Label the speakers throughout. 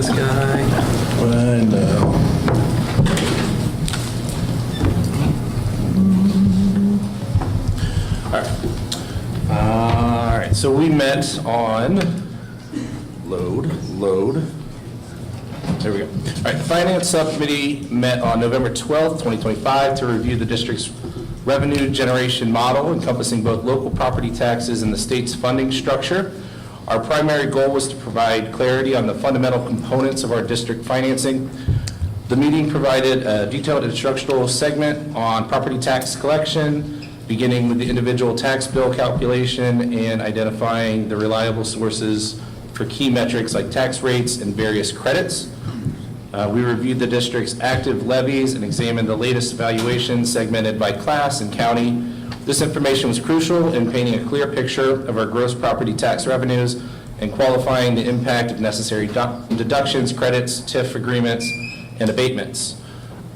Speaker 1: this guy.
Speaker 2: I know. All right, so we met on, load. There we go. All right, the Finance Subcommittee met on November 12th, 2025 to review the district's revenue generation model encompassing both local property taxes and the state's funding structure. Our primary goal was to provide clarity on the fundamental components of our district financing. The meeting provided a detailed instructional segment on property tax collection, beginning with the individual tax bill calculation and identifying the reliable sources for key metrics like tax rates and various credits. We reviewed the district's active levies and examined the latest valuations segmented by class and county. This information was crucial in painting a clear picture of our gross property tax revenues and qualifying the impact of necessary deductions, credits, TIF agreements, and abatements.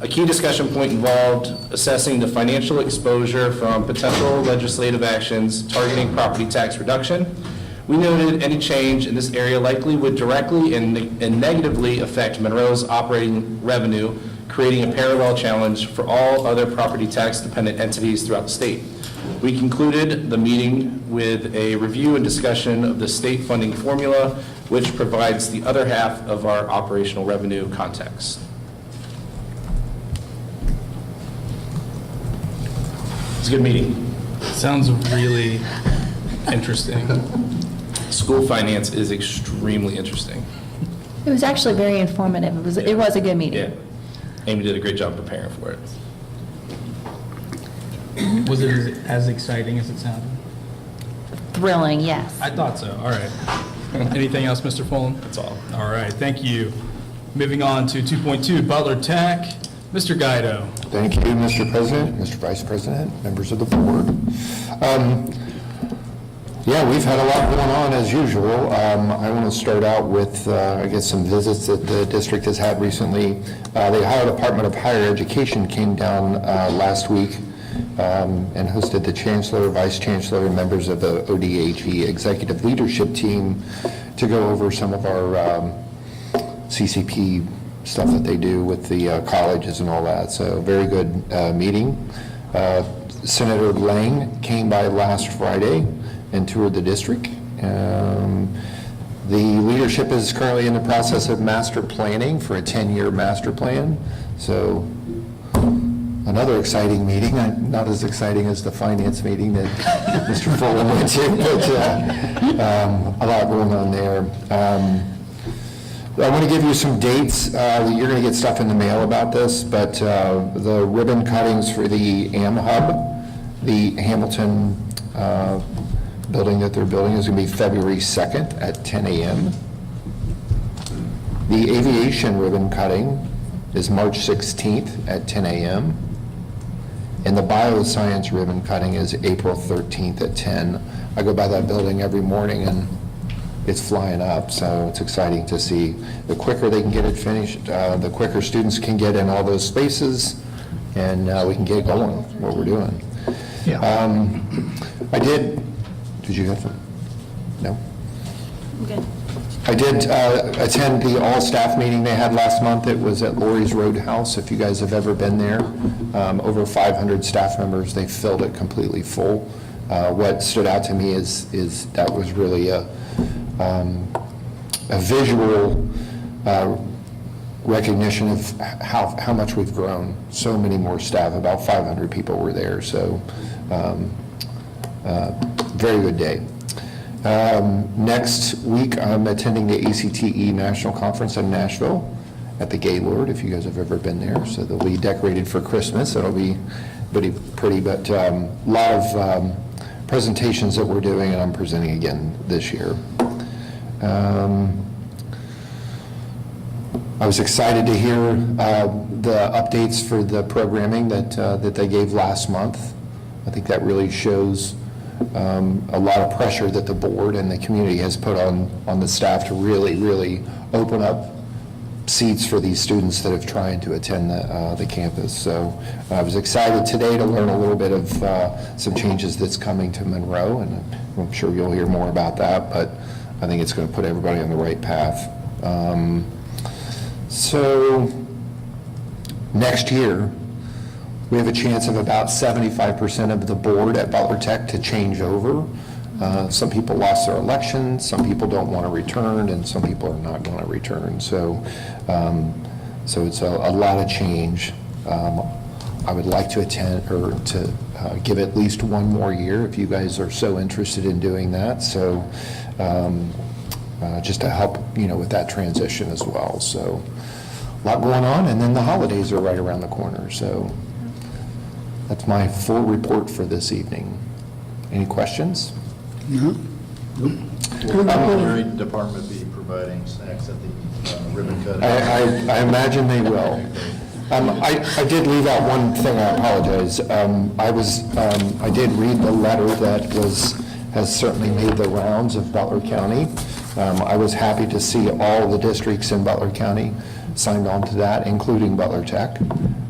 Speaker 2: A key discussion point involved assessing the financial exposure from potential legislative actions targeting property tax reduction. We noted any change in this area likely would directly and negatively affect Monroe's operating revenue, creating a parallel challenge for all other property tax dependent entities throughout the state. We concluded the meeting with a review and discussion of the state funding formula, which provides the other half of our operational revenue context. It's a good meeting.
Speaker 1: Sounds really interesting.
Speaker 2: School finance is extremely interesting.
Speaker 3: It was actually very informative. It was a good meeting.
Speaker 2: Yeah. Amy did a great job preparing for it.
Speaker 1: Was it as exciting as it sounded?
Speaker 3: Thrilling, yes.
Speaker 1: I thought so. All right. Anything else, Mr. Fulham?
Speaker 2: That's all.
Speaker 1: All right. Thank you. Moving on to 2.2, Butler Tech. Mr. Guido.
Speaker 4: Thank you, Mr. President, Mr. Vice President, members of the board. Yeah, we've had a lot going on as usual. I want to start out with, I guess, some visits that the district has had recently. The Ohio Department of Higher Education came down last week and hosted the Chancellor, Vice Chancellor, and members of the ODAG Executive Leadership Team to go over some of our CCP stuff that they do with the colleges and all that. So very good meeting. Senator Lang came by last Friday and toured the district. The leadership is currently in the process of master planning for a 10-year master plan. So another exciting meeting, not as exciting as the finance meeting that Mr. Fulham went to, but a lot going on there. I want to give you some dates. You're going to get stuff in the mail about this, but the ribbon cuttings for the AM Hub, the Hamilton building that they're building, is going to be February 2nd at 10 a.m. The aviation ribbon cutting is March 16th at 10 a.m. And the bioscience ribbon cutting is April 13th at 10. I go by that building every morning and it's flying up, so it's exciting to see. The quicker they can get it finished, the quicker students can get in all those spaces, and we can get going what we're doing.
Speaker 1: Yeah.
Speaker 4: Did you have some? No?
Speaker 3: I'm good.
Speaker 4: I did attend the all-staff meeting they had last month. It was at Lori's Roadhouse, if you guys have ever been there. Over 500 staff members, they filled it completely full. What stood out to me is that was really a visual recognition of how much we've grown. So many more staff, about 500 people were there, so very good day. Next week, I'm attending the ACTE National Conference in Nashville at the Gaylord, if you guys have ever been there. So they'll be decorated for Christmas. It'll be pretty, but a lot of presentations that we're doing, and I'm presenting again this year. I was excited to hear the updates for the programming that they gave last month. I think that really shows a lot of pressure that the board and the community has put on the staff to really open up seats for these students that have tried to attend the campus. So I was excited today to learn a little bit of some changes that's coming to Monroe, and I'm sure you'll hear more about that, but I think it's going to put everybody on the right path. So next year, we have a chance of about 75% of the board at Butler Tech to change over. Some people lost their election, some people don't want to return, and some people are not going to return. So it's a lot of change. I would like to attend, or to give at least one more year if you guys are so interested in doing that. So just to help, with that transition as well. So a lot going on, and then the holidays are right around the corner. So that's my full report for this evening. Any questions?
Speaker 5: Will the culinary
Speaker 6: department be providing snacks at the ribbon cutting?
Speaker 4: I imagine they will. I did leave out one thing, I apologize. I did read the letter that has certainly made the rounds of Butler County. I was happy to see all the districts in Butler County signed on to that, including Butler Tech.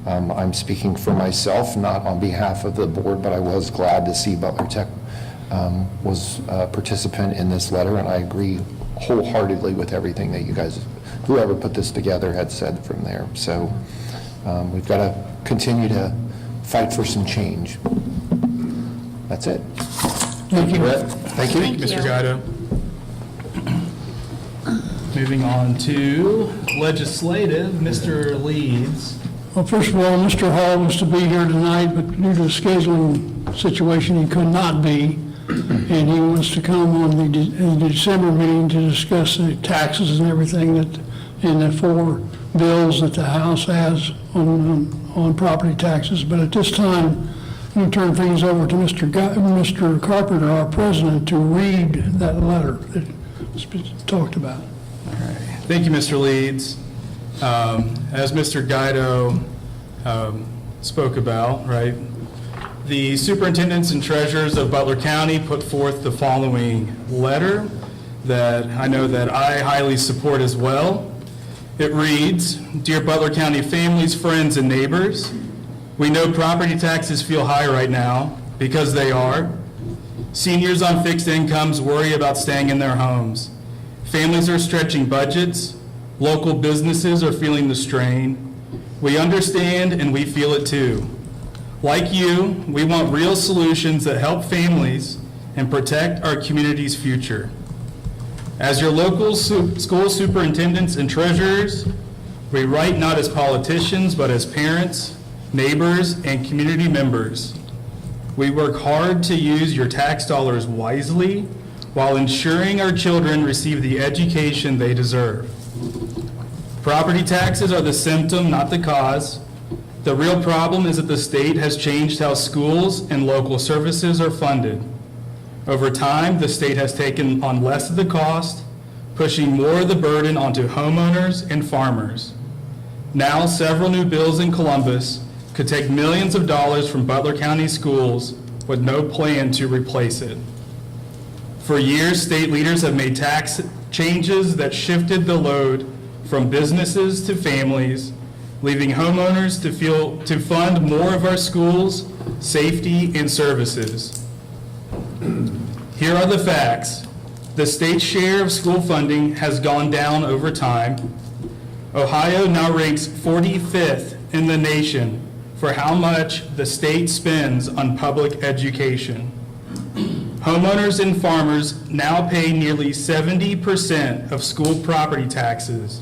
Speaker 4: I'm speaking for myself, not on behalf of the board, but I was glad to see Butler Tech was a participant in this letter, and I agree wholeheartedly with everything that you guys, whoever put this together, had said from there. So we've got to continue to fight for some change. That's it.
Speaker 5: Thank you.
Speaker 4: Thank you.
Speaker 1: Thank you, Mr. Guido. Moving on to legislative, Mr. Leeds.
Speaker 5: Well, first of all, Mr. Hall was to be here tonight, but due to the scheduling situation, he could not be. And he wants to come on the December meeting to discuss the taxes and everything and the 4 bills that the House has on property taxes. But at this time, I'm going to turn things over to Mr. Carpenter, our president, to read that letter that's been talked about.
Speaker 1: Thank you, Mr. Leeds. As Mr. Guido spoke about, right, the superintendents and treasurers of Butler County put forth the following letter that I know that I highly support as well. It reads, "Dear Butler County families, friends, and neighbors, we know property taxes feel high right now because they are. Seniors on fixed incomes worry about staying in their homes. Families are stretching budgets. Local businesses are feeling the strain. We understand and we feel it too. Like you, we want real solutions that help families and protect our community's future. As your local school superintendents and treasurers, we write not as politicians, but as parents, neighbors, and community members. We work hard to use your tax dollars wisely while ensuring our children receive the education they deserve. Property taxes are the symptom, not the cause. The real problem is that the state has changed how schools and local services are funded. Over time, the state has taken on less of the cost, pushing more of the burden onto homeowners and farmers. Now, several new bills in Columbus could take millions of dollars from Butler County schools with no plan to replace it. For years, state leaders have made tax changes that shifted the load from businesses to families, leaving homeowners to fund more of our schools, safety, and services. Here are the facts. The state's share of school funding has gone down over time. Ohio now ranks 45th in the nation for how much the state spends on public education. Homeowners and farmers now pay nearly 70% of school property taxes,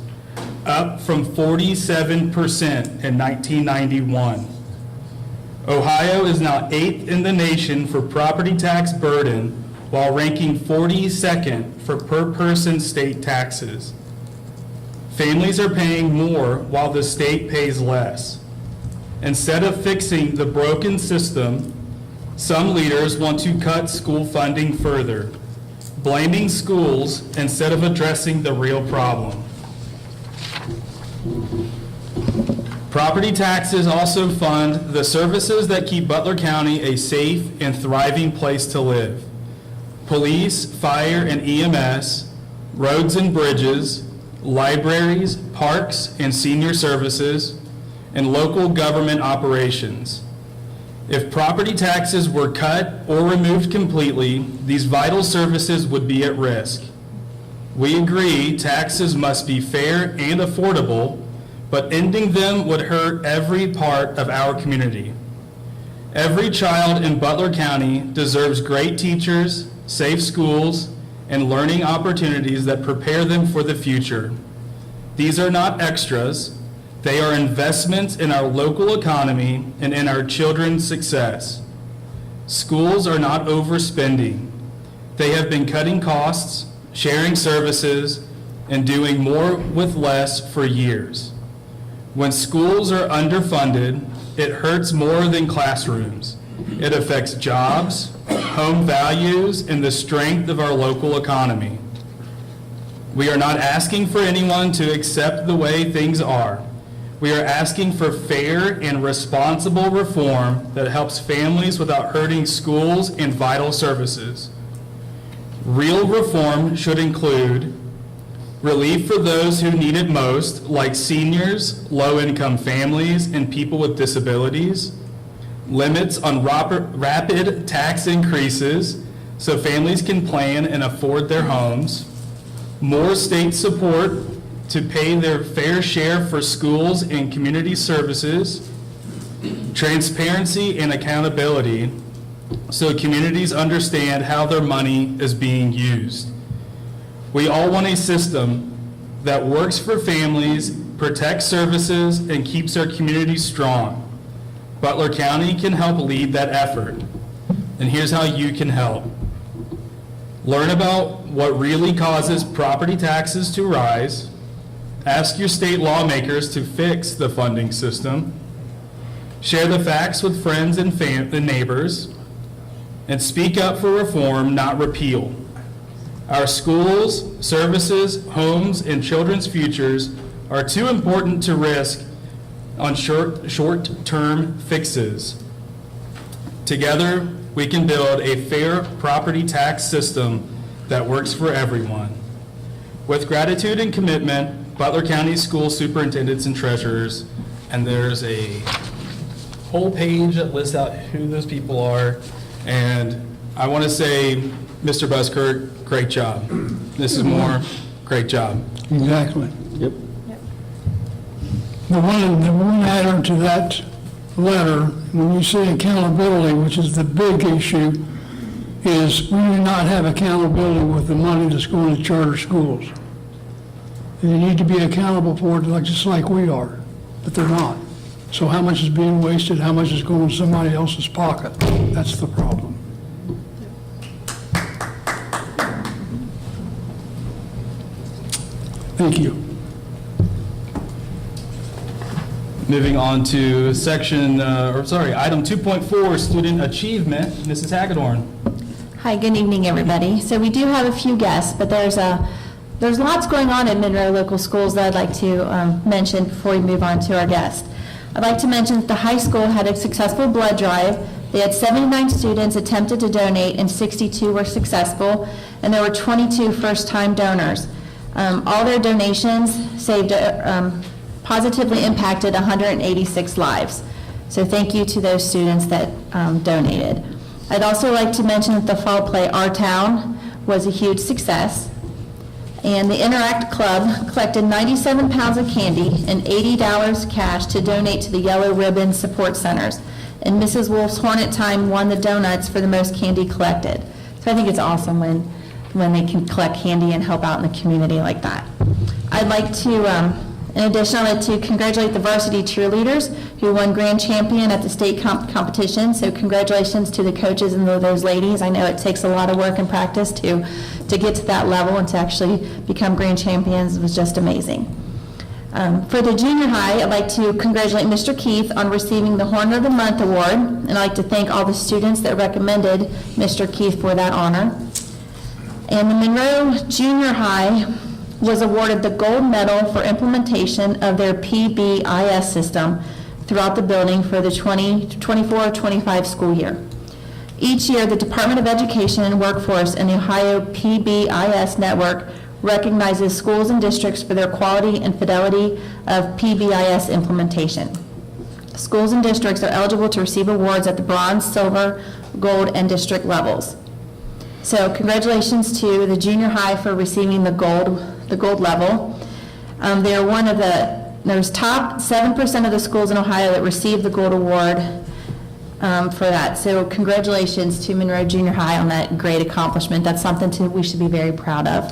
Speaker 1: up from 47% in 1991. Ohio is now 8th in the nation for property tax burden, while ranking 42nd for per-person state taxes. Families are paying more while the state pays less. Instead of fixing the broken system, some leaders want to cut school funding further, blaming schools instead of addressing the real problem. Property taxes also fund the services that keep Butler County a safe and thriving place to live. Police, fire, and EMS, roads and bridges, libraries, parks, and senior services, and local government operations. If property taxes were cut or removed completely, these vital services would be at risk. We agree taxes must be fair and affordable, but ending them would hurt every part of our community. Every child in Butler County deserves great teachers, safe schools, and learning opportunities that prepare them for the future. These are not extras. They are investments in our local economy and in our children's success. Schools are not overspending. They have been cutting costs, sharing services, and doing more with less for years. When schools are underfunded, it hurts more than classrooms. It affects jobs, home values, and the strength of our local economy. We are not asking for anyone to accept the way things are. We are asking for fair and responsible reform that helps families without hurting schools and vital services. Real reform should include relief for those who need it most, like seniors, low-income families, and people with disabilities, limits on rapid tax increases so families can plan and afford their homes, more state support to pay their fair share for schools and community services, transparency and accountability so communities understand how their money is being used. We all want a system that works for families, protects services, and keeps our communities strong. Butler County can help lead that effort. And here's how you can help. Learn about what really causes property taxes to rise. Ask your state lawmakers to fix the funding system. Share the facts with friends and neighbors. And speak up for reform, not repeal. Our schools, services, homes, and children's futures are too important to risk on short-term fixes. Together, we can build a fair property tax system that works for everyone. With gratitude and commitment, Butler County School Superintendents and Treasurers, and there's a whole page that lists out who those people are, and I want to say, Mr. Buskirk, great job. Mrs. Moore, great job.
Speaker 5: Exactly. Yep. The one add-on to that letter, when you say accountability, which is the big issue, is we do not have accountability with the money that's going to charter schools. They need to be accountable for it, just like we are, but they're not. So how much is being wasted, how much is going to somebody else's pocket? That's the problem. Thank you.
Speaker 1: Moving on to item 2.4, student achievement. Mrs. Hagedorn.
Speaker 3: Hi, good evening, everybody. So we do have a few guests, but there's lots going on in Monroe local schools that I'd like to mention before we move on to our guest. I'd like to mention that the high school had a successful blood drive. They had 79 students attempted to donate, and 62 were successful, and there were 22 first-time donors. All their donations positively impacted 186 lives. So thank you to those students that donated. I'd also like to mention that the fall play, Our Town, was a huge success. And the Interact Club collected 97 pounds of candy and $80 cash to donate to the Yellow Ribbon Support Centers. And Mrs. Wolf's Hornet Time won the donuts for the most candy collected. So I think it's awesome when they can collect candy and help out in the community like that. I'd like to, in addition, I'd like to congratulate the varsity cheerleaders who won grand champion at the state competition. So congratulations to the coaches and those ladies. I know it takes a lot of work and practice to get to that level, and to actually become grand champions was just amazing. For the junior high, I'd like to congratulate Mr. Keith on receiving the Horn of the Month award, and I'd like to thank all the students that recommended Mr. Keith for that honor. And the Monroe Junior High was awarded the gold medal for implementation of their PBIS system throughout the building for the 2024-25 school year. Each year, the Department of Education and Workforce and the Ohio PBIS network recognizes schools and districts for their quality and fidelity of PBIS implementation. Schools and districts are eligible to receive awards at the bronze, silver, gold, and district levels. So congratulations to the junior high for receiving the gold level. They are one of the there's top 7% of the schools in Ohio that received the Gold Award for that. So congratulations to Monroe Junior High on that great accomplishment. That's something we should be very proud of.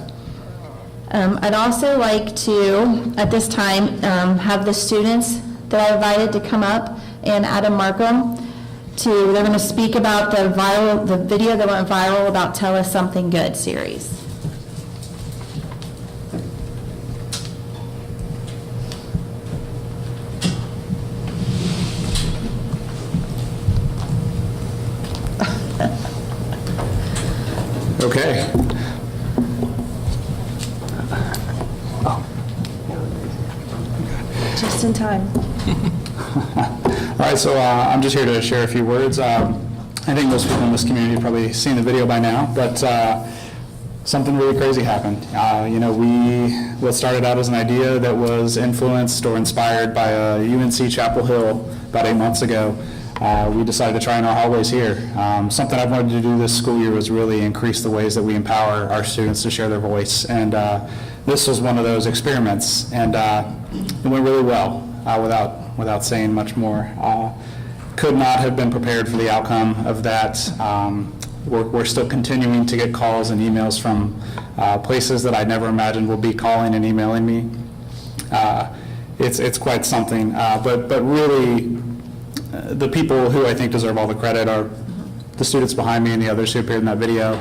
Speaker 3: I'd also like to, at this time, have the students that I invited to come up, and Adam Markham, they're going to speak about the video that went viral about Tell Us Something Good series.
Speaker 7: Okay.
Speaker 3: Just in time.
Speaker 7: All right, so I'm just here to share a few words. I think most people in this community have probably seen the video by now, but something really crazy happened. What started out as an idea that was influenced or inspired by UNC Chapel Hill about 8 months ago, we decided to try in our hallways here. Something I've wanted to do this school year was really increase the ways that we empower our students to share their voice, and this was one of those experiments, and it went really well without saying much more. Could not have been prepared for the outcome of that. We're still continuing to get calls and emails from places that I never imagined will be calling and emailing me. It's quite something, but really, the people who I think deserve all the credit are the students behind me and the others who appeared in that video,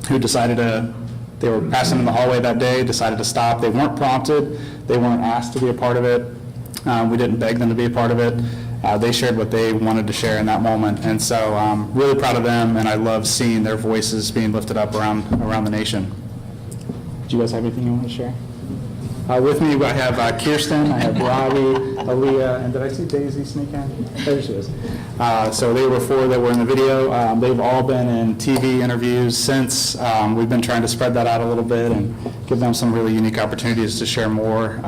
Speaker 7: who they were passing in the hallway that day, decided to stop. They weren't prompted, they weren't asked to be a part of it. We didn't beg them to be a part of it. They shared what they wanted to share in that moment, and so I'm really proud of them, and I love seeing their voices being lifted up around the nation. Do you guys have anything you want to share? With me, I have Kirsten, I have Robbie, Aaliyah, and did I see Daisy sneak in? There she is. So they were 4 that were in the video. They've all been in TV interviews since. We've been trying to spread that out a little bit and give them some really unique opportunities to share more.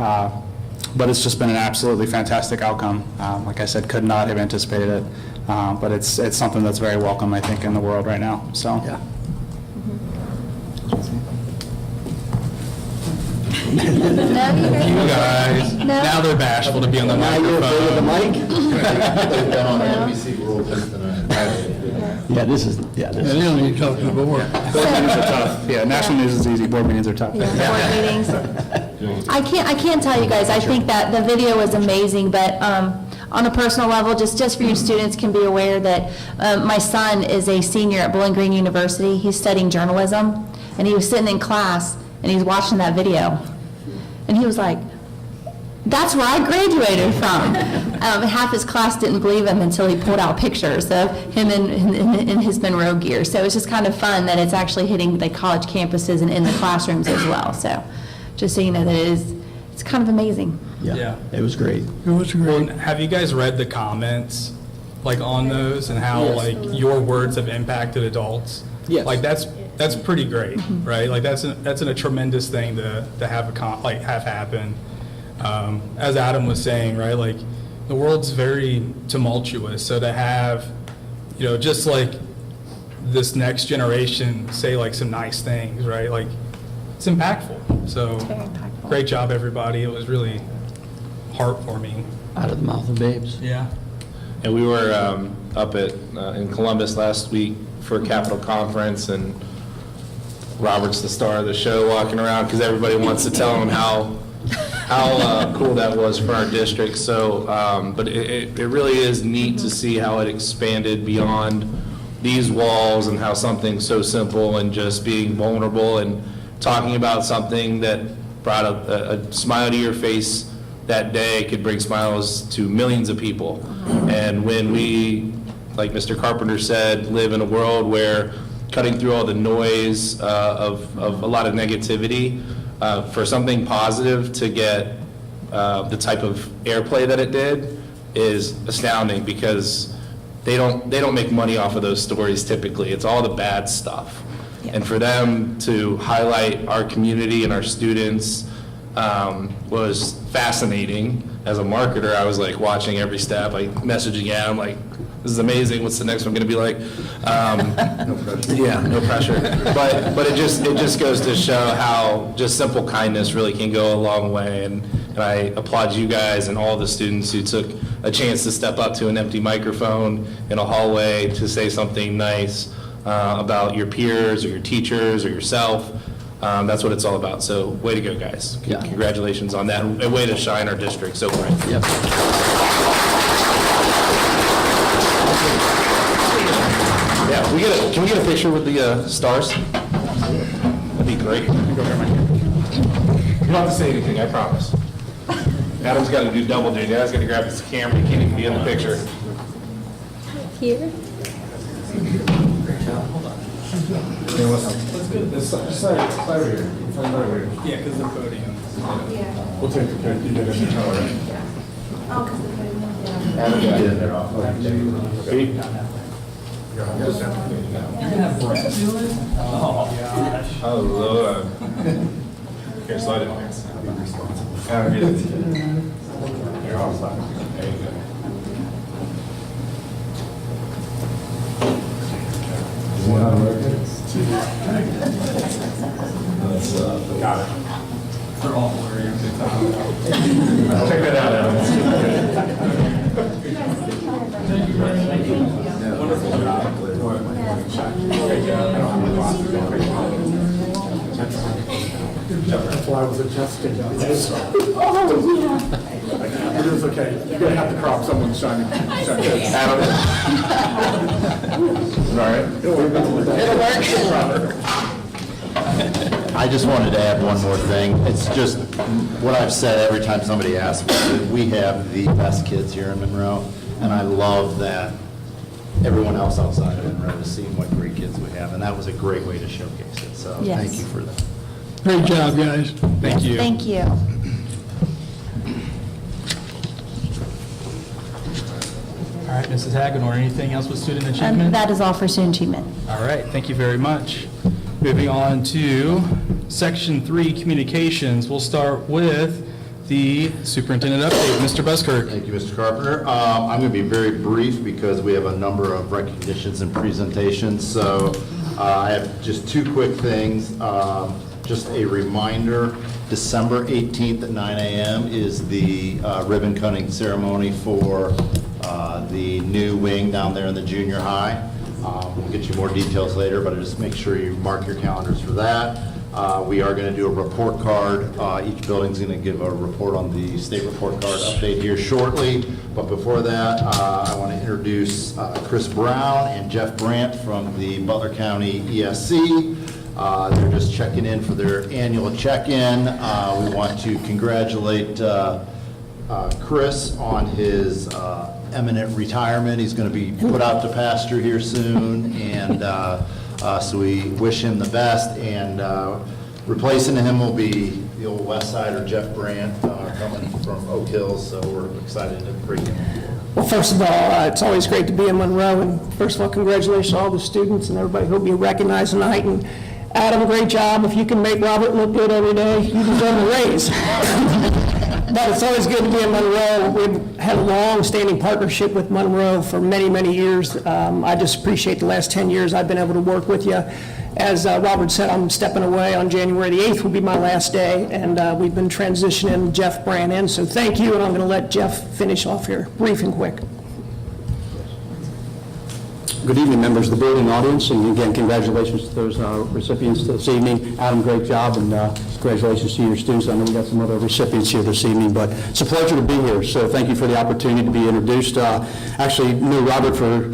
Speaker 7: But it's just been an absolutely fantastic outcome. Like I said, could not have anticipated it. But it's something that's very welcome, I think, in the world right now. So. Yeah.
Speaker 1: You guys, now they're bashful to be on the microphone.
Speaker 6: They've been on NBC World just tonight.
Speaker 5: Yeah, they don't need to talk to the board.
Speaker 7: Board meetings are tough. Yeah, national news is easy, board meetings are tough.
Speaker 3: Board meetings. I can't tell you guys, I think that the video was amazing, but on a personal level, just for your students can be aware that my son is a senior at Bowling Green University. He's studying journalism, and he was sitting in class, and he's watching that video. And he was like, that's where I graduated from. Half his class didn't believe him until he pulled out pictures of him in his Monroe gear. So it's just kind of fun that it's actually hitting the college campuses and in the classrooms as well. So just so you know that it's kind of amazing.
Speaker 1: Yeah.
Speaker 8: It was great.
Speaker 5: It was great.
Speaker 1: Well, have you guys read the comments, like, on those and how, like, your words have impacted adults?
Speaker 8: Yes.
Speaker 1: Like, that's pretty great, right? Like, that's a tremendous thing to have have happen. As Adam was saying, right, like, the world's very tumultuous, so to have, just like this next generation say, like, some nice things, right, like, it's impactful. So
Speaker 3: It's very impactful.
Speaker 1: great job, everybody. It was really heartwarming.
Speaker 8: Out of the mouth of babes.
Speaker 1: Yeah.
Speaker 2: And we were up in Columbus last week for a Capitol Conference, and Robert's the star of the show walking around because everybody wants to tell him how cool that was for our district. So, but it really is neat to see how it expanded beyond these walls and how something so simple and just being vulnerable and talking about something that brought a smile to your face that day could bring smiles to millions of people. And when we, like Mr. Carpenter said, live in a world where cutting through all the noise of a lot of negativity, for something positive to get the type of airplay that it did is astounding, because they don't make money off of those stories typically. It's all the bad stuff.
Speaker 3: Yeah.
Speaker 2: And for them to highlight our community and our students was fascinating. As a marketer, I was like watching every step, like messaging Adam, like, this is amazing, what's the next one gonna be like?
Speaker 6: No pressure.
Speaker 2: Yeah, no pressure. But it just goes to show how just simple kindness really can go a long way. And And I applaud you guys and all the students who took a chance to step up to an empty microphone in a hallway to say something nice about your peers or your teachers or yourself. That's what it's all about. So way to go, guys. Congratulations on that. And way to shine our district so bright. Yeah, can we get a picture with the stars? That'd be great. You don't have to say anything, I promise. Adam's got to do double duty. Adam's got to grab his camera. He can't even be in the picture.
Speaker 3: Here.
Speaker 1: Yeah, because the podium.
Speaker 2: We'll take the picture. You guys can tell, right?
Speaker 8: Oh, because the podium.
Speaker 2: Adam, get in there. Ready? Oh, Lord. Here, slide it. Adam, get it. Here, I'll slide it. There you go. Got it.
Speaker 1: They're all blurry.
Speaker 2: Check that out, Adam.
Speaker 9: That's why I was adjusting. It is okay. You're gonna have to crop someone's shining.
Speaker 2: Adam. All right.
Speaker 6: I just wanted to add one more thing. It's just what I've said every time somebody asks me. We have the best kids here in Monroe, and I love that everyone else outside of Monroe is seeing what great kids we have, and that was a great way to showcase it. So
Speaker 3: Yes.
Speaker 6: thank you for that.
Speaker 5: Great job, guys.
Speaker 1: Thank you.
Speaker 3: Thank you.
Speaker 1: All right, Mrs. Hagedorn, anything else with student achievement?
Speaker 3: That is all for student achievement.
Speaker 1: All right, thank you very much. Moving on to Section 3, Communications. We'll start with the superintendent update. Mr. Buskirk.
Speaker 6: Thank you, Mr. Carpenter. I'm going to be very brief because we have a number of recognitions and presentations. So I have just two quick things. Just a reminder, December 18th at 9 a.m. is the ribbon cutting ceremony for the new wing down there in the junior high. We'll get you more details later, but just make sure you mark your calendars for that. We are going to do a report card. Each building's going to give a report on the state report card update here shortly. But before that, I want to introduce Chris Brown and Jeff Brandt from the Butler County ESC. They're just checking in for their annual check-in. We want to congratulate Chris on his eminent retirement. He's going to be put out to pasture here soon, and so we wish him the best. And replacing him will be the old West Sider Jeff Brandt coming from Oak Hills, so we're excited to bring him.
Speaker 10: Well, first of all, it's always great to be in Monroe, and first of all, congratulations to all the students and everybody who'll be recognized tonight. And Adam, great job. If you can make Robert look good every day, you deserve a raise. But it's always good to be in Monroe. We've had a long-standing partnership with Monroe for many, many years. I just appreciate the last 10 years I've been able to work with you. As Robert said, I'm stepping away on January the 8th will be my last day, and we've been transitioning Jeff Brandt in. So thank you, and I'm going to let Jeff finish off here, brief and quick.
Speaker 11: Good evening, members of the board and audience, and again, congratulations to those recipients this evening. Adam, great job, and congratulations to your students. I know we got some other recipients here this evening, but it's a pleasure to be here, so thank you for the opportunity to be introduced. Actually knew Robert for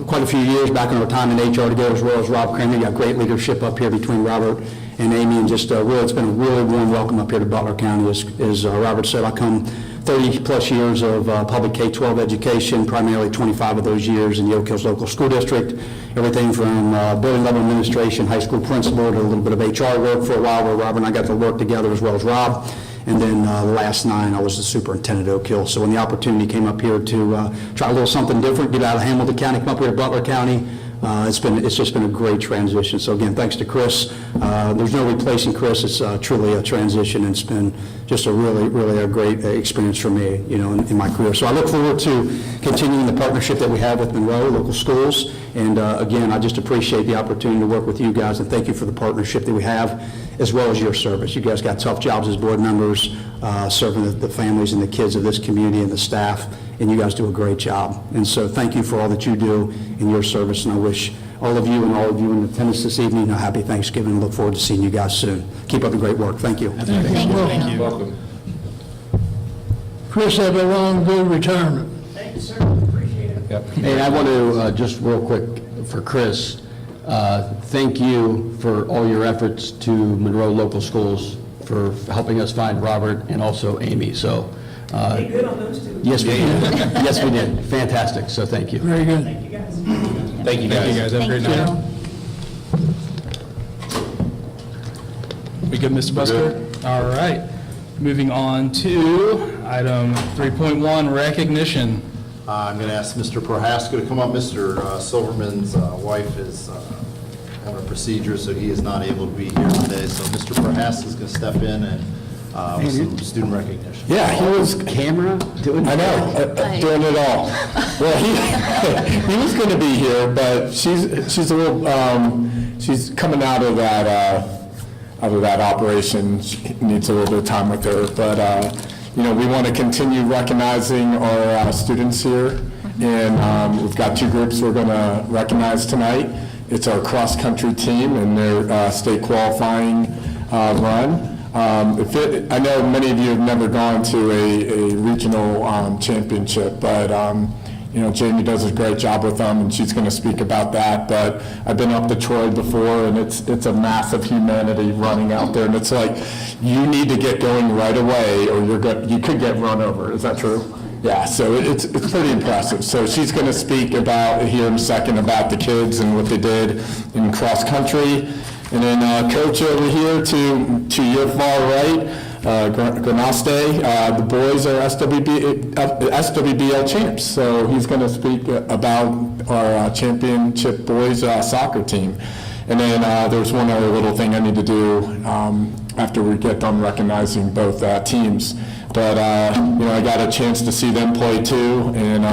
Speaker 11: quite a few years, back in our time in HR together, as well as Rob Kramer. You got great leadership up here between Robert and Amy, and just really, it's been a really warm welcome up here to Butler County. As Robert said, I come 30-plus years of public K-12 education, primarily 25 of those years in the Oak Hills Local School District, everything from building level administration, high school principal, to a little bit of HR work for a while where Robert and I got to work together, as well as Rob. And then the last 9, I was the superintendent at Oak Hill. So when the opportunity came up here to try a little something different, get out of Hamilton County, come up here to Butler County, it's just been a great transition. So again, thanks to Chris. There's no replacing Chris. It's truly a transition, and it's been just a really a great experience for me, in my career. So I look forward to continuing the partnership that we have with Monroe local schools, And again, I just appreciate the opportunity to work with you guys, and thank you for the partnership that we have, as well as your service. You guys got tough jobs as board members, serving the families and the kids of this community and the staff, and you guys do a great job. And so thank you for all that you do in your service, and I wish all of you and all of you in attendance this evening a happy Thanksgiving, and look forward to seeing you guys soon. Keep up the great work. Thank you.
Speaker 1: Thank you.
Speaker 2: Welcome.
Speaker 5: Chris, have a long, good retirement.
Speaker 12: Hey, I want to, just real quick, for Chris, thank you for all your efforts to Monroe Local Schools for helping us find Robert and also Amy, so.
Speaker 10: Good on those two.
Speaker 12: Yes, we did. Yes, we did. Fantastic, so thank you.
Speaker 5: Very good.
Speaker 2: Thank you, guys.
Speaker 1: Thank you, guys. Have a great night. We good, Mr. Busker? All right. Moving on to item 3.1, recognition.
Speaker 6: I'm going to ask Mr. Prohaska to come up. Mr. Silverman's wife is having a procedure, so he is not able to be here today. So Mr. Prohaska is going to step in and with some student recognition.
Speaker 12: Yeah, he was camera doing.
Speaker 4: I know, doing it all. Well, he was going to be here, but she's a little, she's coming out of that operation. She needs a little bit of time with her, but you know, we want to continue recognizing our students here, and we've got two groups we're going to recognize tonight. It's our cross-country team and their state qualifying run. I know many of you have never gone to a regional championship, but you know, Jamie does a great job with them, and she's going to speak about that. But I've been up to Troy before, and it's a massive humanity running out there, and it's like you need to get going right away, or you could get run over. Is that true? Yeah. So it's pretty impressive. So she's going to speak about here in a second about the kids and what they did in cross country. And then Coach over here to your far right, Granaste, the boys are SWBL champs. So he's going to speak about our championship boys soccer team. And then there's one other little thing I need to do after we get done recognizing both teams. But you know, I got a chance to see them play too. And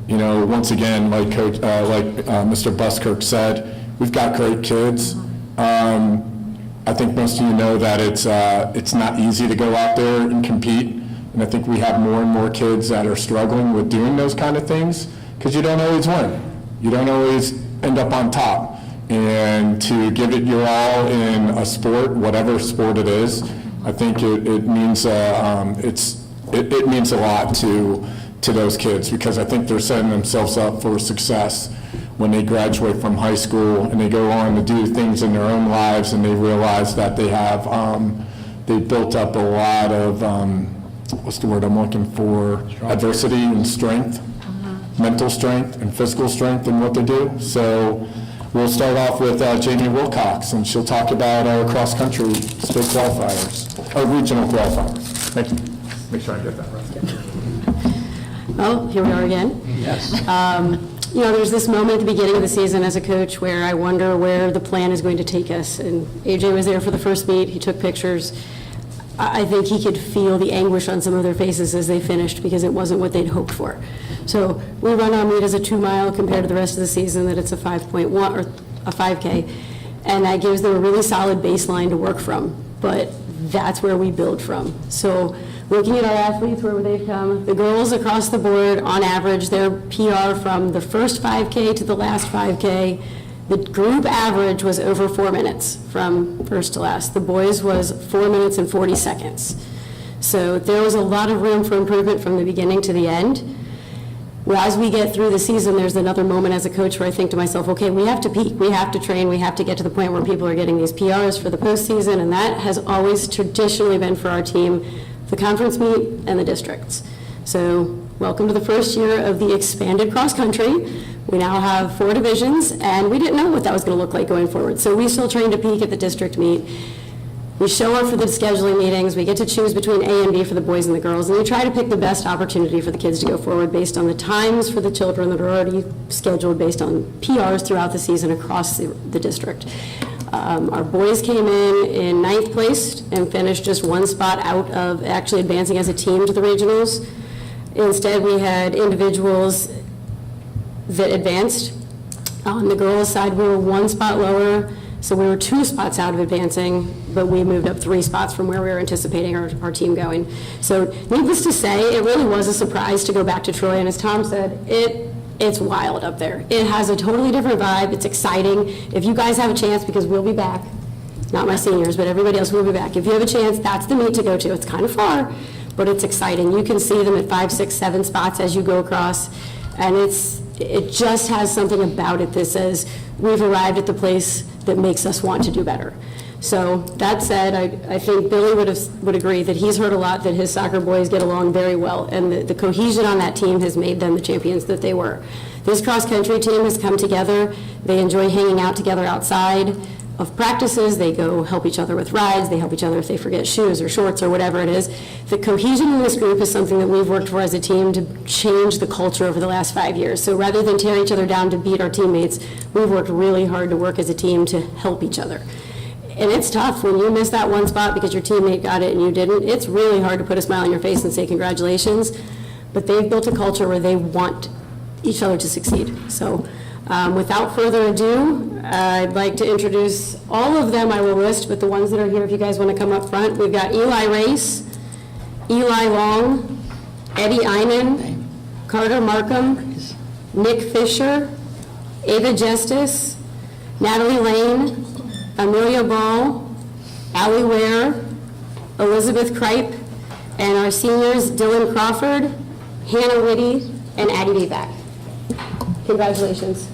Speaker 4: you know, once again, like Mr. Buskirk said, we've got great kids. I think most of you know that it's not easy to go out there and compete, and I think we have more and more kids that are struggling with doing those kind of things because you don't always win. You don't always end up on top, and to give it your all in a sport, whatever sport it is, I think it means it means a lot to those kids because I think they're setting themselves up for success when they graduate from high school and they go on to do things in their own lives and they realize that they have, they built up a lot of, what's the word I'm looking for? Adversity and strength, mental strength and physical strength in what they do. So we'll start off with Jamie Wilcox, and she'll talk about our cross-country state qualifiers, or regional qualifiers. Thank you. Make sure I get that right.
Speaker 8: Well, here we are again.
Speaker 12: Yes.
Speaker 8: You know, there's this moment at the beginning of the season as a coach where I wonder where the plan is going to take us. And AJ was there for the first meet. He took pictures. I think he could feel the anguish on some of their faces as they finished because it wasn't what they'd hoped for. So we run our meet as a 2-mile compared to the rest of the season that it's a 5.1 or a 5K. And that gives them a really solid baseline to work from. But that's where we build from. So looking at our athletes, where they've come, the girls across the board, on average, their PR from the first 5K to the last 5K, the group average was over 4 minutes from first to last. The boys was 4 minutes and 40 seconds. So there was a lot of room for improvement from the beginning to the end. Well, as we get through the season, there's another moment as a coach where I think to myself, okay, we have to peak, we have to train, we have to get to the point where people are getting these PRs for the postseason, and that has always traditionally been for our team the conference meet and the districts. So welcome to the first year of the expanded cross-country. We now have 4 divisions, and we didn't know what that was going to look like going forward. So we still train to peak at the district meet. We show up for the scheduling meetings. We get to choose between A and B for the boys and the girls, and we try to pick the best opportunity for the kids to go forward based on the times for the children that are already scheduled based on PRs throughout the season across the district. Our boys came in 9th place and finished just 1 spot out of actually advancing as a team to the regionals. Instead, we had individuals that advanced On the girls' side, we were 1 spot lower, so we were 2 spots out of advancing, but we moved up 3 spots from where we were anticipating our team going. So needless to say, it really was a surprise to go back to Troy, and as Tom said, it's wild up there. It has a totally different vibe, it's exciting. If you guys have a chance, because we'll be back, not my seniors, but everybody else will be back. If you have a chance, that's the meet to go to. It's kind of far, but it's exciting. You can see them at 5, 6, 7 spots as you go across, and it just has something about it that says we've arrived at the place that makes us want to do better. So that said, I think Billy would agree that he's heard a lot that his soccer boys get along very well, and the cohesion on that team has made them the champions that they were. This cross-country team has come together. They enjoy hanging out together outside of practices. They go help each other with rides. They help each other if they forget shoes or shorts or whatever it is. The cohesion in this group is something that we've worked for as a team to change the culture over the last 5 years. So rather than tear each other down to beat our teammates, we've worked really hard to work as a team to help each other. And it's tough when you miss that 1 spot because your teammate got it and you didn't. It's really hard to put a smile on your face and say congratulations. But they've built a culture where they want each other to succeed. So without further ado, I'd like to introduce all of them I will list, but the ones that are here, if you guys want to come up front, we've got Eli Race, Eli Long, Eddie Einan, Carter Markham, Nick Fisher, Ava Justice, Natalie Lane, Amelia Ball, Allie Ware, Elizabeth Kripe, and our seniors, Dylan Crawford, Hannah Whitty, and Addie Beback. Congratulations.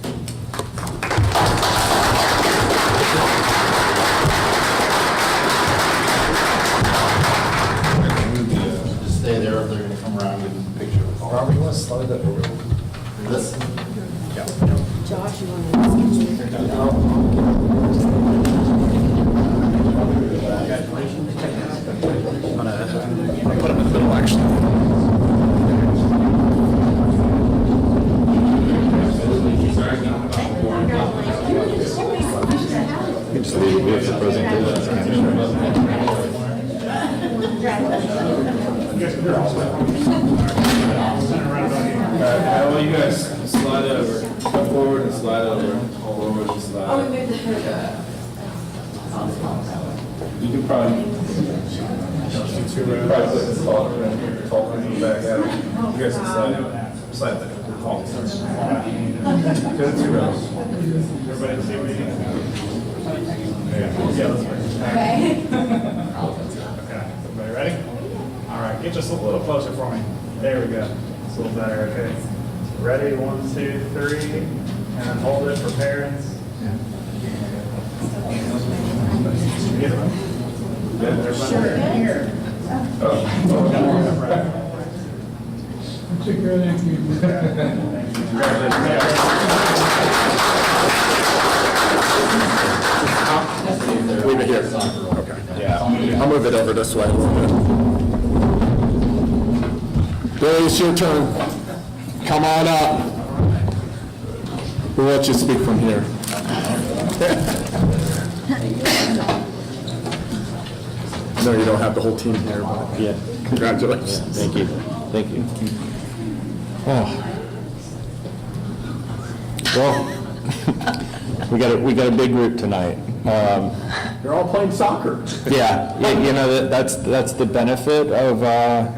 Speaker 6: Just stay there, if they're gonna come around and get a picture. Robert, you want to slide that over? This?
Speaker 8: Josh, you want
Speaker 7: Put them in the middle, actually.
Speaker 6: You just leave it for
Speaker 13: Well, you guys slide over, come forward and slide over, all over and slide. You can probably put the talk in the back out. You guys can slide the talk. Go to 2 rows. Everybody see what you need? Yeah, let's wait. Okay. Okay, everybody ready? All right, get just a little closer for me. There we go. It's a little better, okay. Ready, 1, 2, 3, and then hold it for parents. Good, everybody? Sure. Here. Oh, right.
Speaker 5: Take care of that.
Speaker 9: Leave it here. Okay. Yeah. I'll move it over this way a little bit. Billy, it's your turn. Come on up. We'll let you speak from here. No, you don't have the whole team here, but yeah, congratulations.
Speaker 2: Thank you. Thank you.
Speaker 9: Oh. Well, we got a big group tonight.
Speaker 11: They're all playing soccer.
Speaker 9: Yeah, you know, that's the benefit of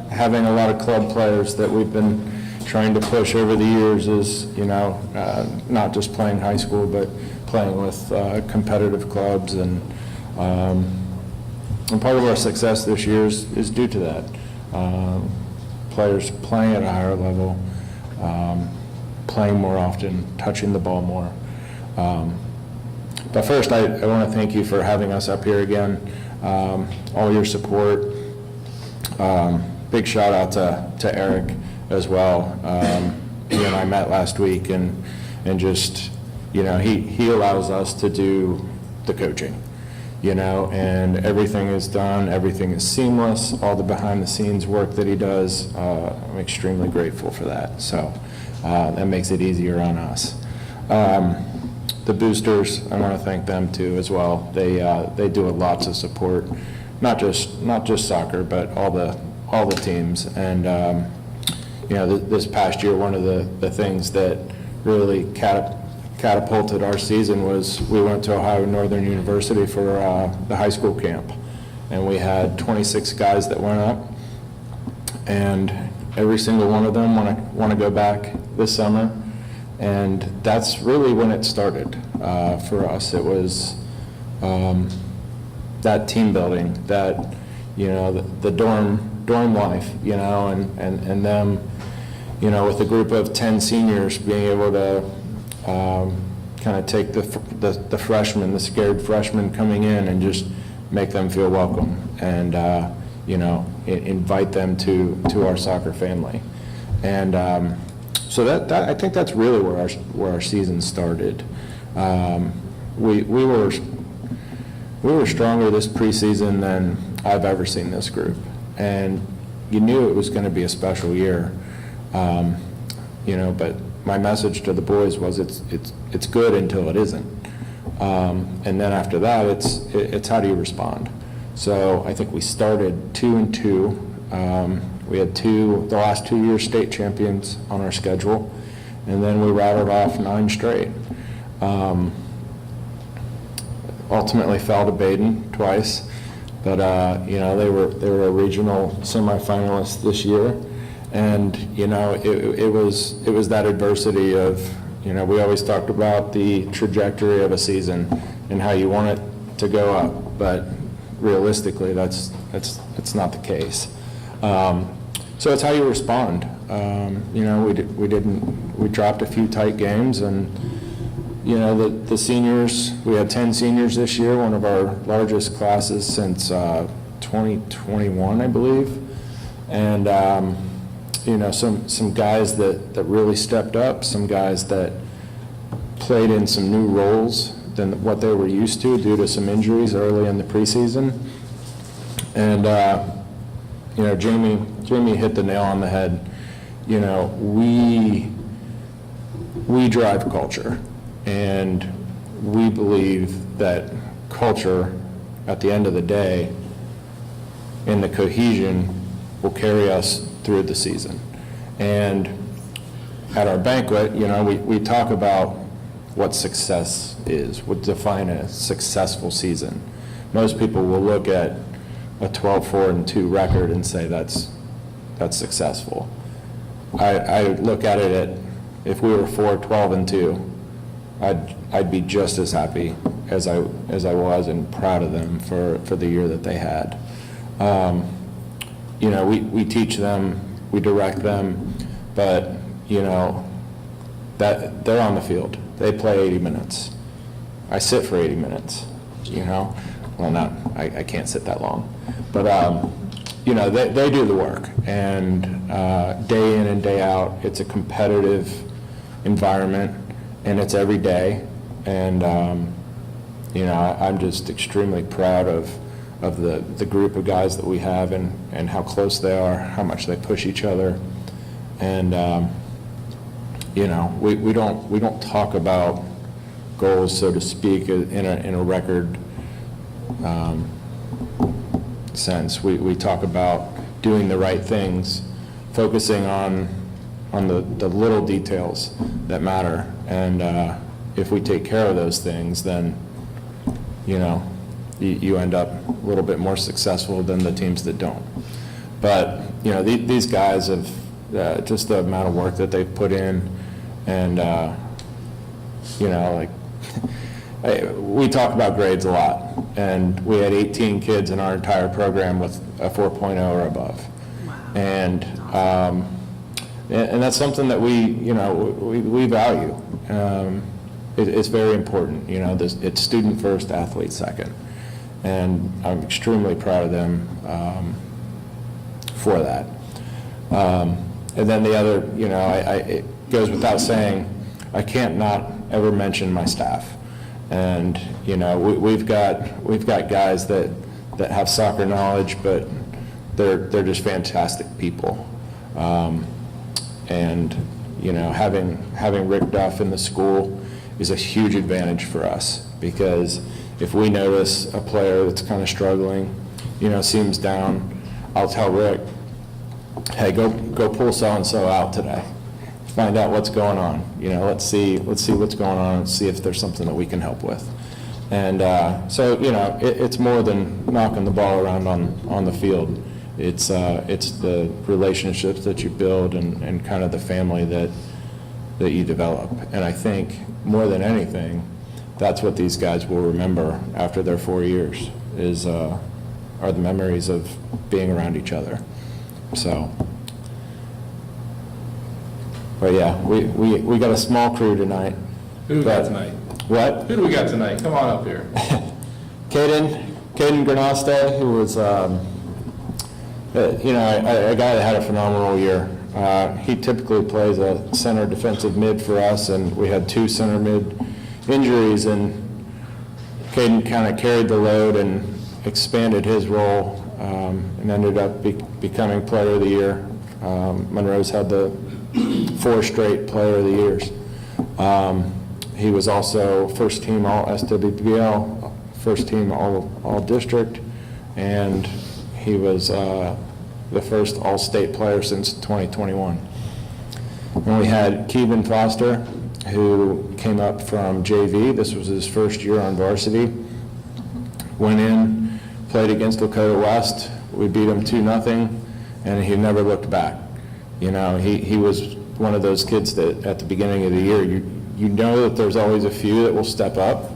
Speaker 9: having a lot of club players that we've been trying to push over the years is, you know, not just playing high school, but playing with competitive clubs. And part of our success this year is due to that. Players playing at a higher level, playing more often, touching the ball more. But first, I want to thank you for having us up here again, all your support. Big shout out to Eric as well. He and I met last week, and just, you know, he allows us to do the coaching, you know, and everything is done, everything is seamless, all the behind-the-scenes work that he does. I'm extremely grateful for that. So that makes it easier on us. The boosters, I want to thank them too as well. They do a lot to support, not just soccer, but all the teams. And you know, this past year, one of the things that really catapulted our season was we went to Ohio Northern University for the high school camp. And we had 26 guys that went up. And every single one of them want to go back this summer. And that's really when it started for us. It was that team building, that, you know, the dorm life, you know, and them, you know, with a group of 10 seniors being able to kind of take the freshmen, the scared freshmen coming in and just make them feel welcome and, you know, invite them to our soccer family. And so that I think that's really where our season started. We were stronger this preseason than I've ever seen this group, and you knew it was going to be a special year. You know, but my message to the boys was it's good until it isn't, and then after that it's how do you respond. So I think we started 2-2. We had the last 2 years state champions on our schedule, and then we rattled off 9 straight. Ultimately fell to Baden twice, but you know, they were a regional semifinalist this year, and you know, it was that adversity of, you know, we always talked about the trajectory of a season and how you want it to go up, but realistically that's not the case. So it's how you respond. You know, we dropped a few tight games, and you know, the seniors, we had 10 seniors this year, one of our largest classes since 2021, I believe. And you know, some guys that really stepped up, some guys that played in some new roles than what they were used to due to some injuries early in the preseason. And you know, Jamie hit the nail on the head. You know, we drive culture, and we believe that culture, at the end of the day, and the cohesion will carry us through the season. And at our banquet, you know, we talk about what success is, what define a successful season. Most people will look at a 12-4-2 record and say that's successful. I look at it at, if we were 4-12-2, I'd be just as happy as I was and proud of them for the year that they had. You know, we teach them, we direct them, but you know, that they're on the field. They play 80 minutes. I sit for 80 minutes. You know, well, I can't sit that long, but you know, they do the work, and day in and day out, it's a competitive environment, and it's every day. And you know, I'm just extremely proud of the group of guys that we have, and how close they are, how much they push each other. And you know, we don't talk about goals, so to speak, in a record sense. We talk about doing the right things, focusing on the little details that matter, and if we take care of those things, then you know, you end up a little bit more successful than the teams that don't. But you know, these guys have just the amount of work that they've put in, and you know, like we talk about grades a lot, and we had 18 kids in our entire program with a 4.0 or above. Wow. And that's something that we value. It's very important. You know, it's student first, athlete second, and I'm extremely proud of them for that. And then the other, you know, it goes without saying, I can't not ever mention my staff. And you know, we've got guys that have soccer knowledge, but they're just fantastic people. And you know, having Rick Duff in the school is a huge advantage for us, because if we notice a player that's kind of struggling, you know, seems down, I'll tell Rick, hey, go pull so-and-so out today. find out what's going on. Let's see what's going on and see if there's something that we can help with. And so, it's more than knocking the ball around on the field. It's the relationships that you build and kind of the family that you develop. And I think more than anything, that's what these guys will remember after their 4 years are the memories of being around each other. So, but yeah, we got a small crew tonight.
Speaker 2: Who we got tonight?
Speaker 9: What?
Speaker 2: Who do we got tonight? Come on up here.
Speaker 9: Caden Granaste, who was, a guy that had a phenomenal year. He typically plays a center defensive mid for us, and we had 2 center mid injuries, and Caden kind of carried the load and expanded his role and ended up becoming Player of the Year. Monroe's had the 4 straight Player of the Years. He was also first team all SWBL, first team all district, and he was the first all-state player since 2021. And we had Keevan Foster, who came up from JV. This was his first year on varsity. Went in, played against Lakota West. We beat him 2-0, and he never looked back. He was one of those kids that at the beginning of the year, you know that there's always a few that will step up,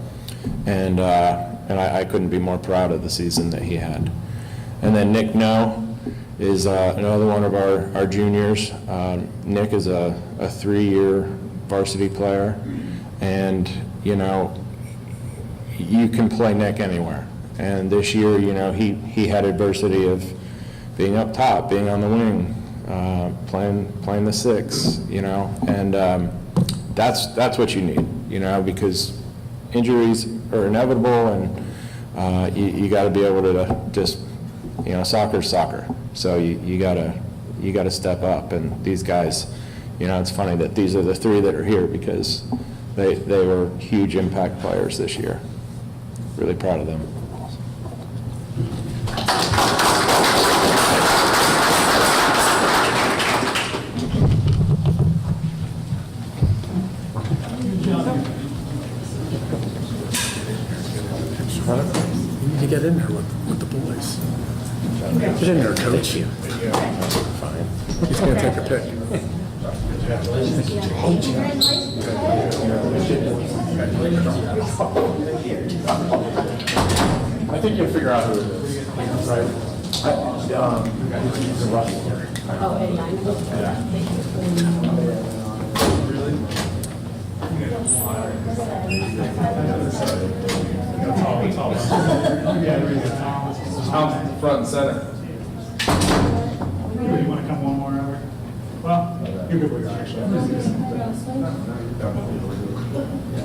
Speaker 9: and I couldn't be more proud of the season that he had. And then Nick No is another one of our juniors. Nick is a 3-year varsity player, and you can play Nick anywhere. And this year, he had adversity of being up top, being on the wing, playing the 6, and that's what you need, because injuries are inevitable, and you got to be able to just, soccer's soccer. So you got to step up, and these guys, it's funny that these are the 3 that are here because they were huge impact players this year. Really proud of them.
Speaker 14: You get in there with the boys. Get in there, coach. Fine. He's going to take a pic.
Speaker 13: I think you'll figure out who it is, right?
Speaker 2: Tom's front and center.
Speaker 13: You want to come one more over? Well, you're good with it, actually. All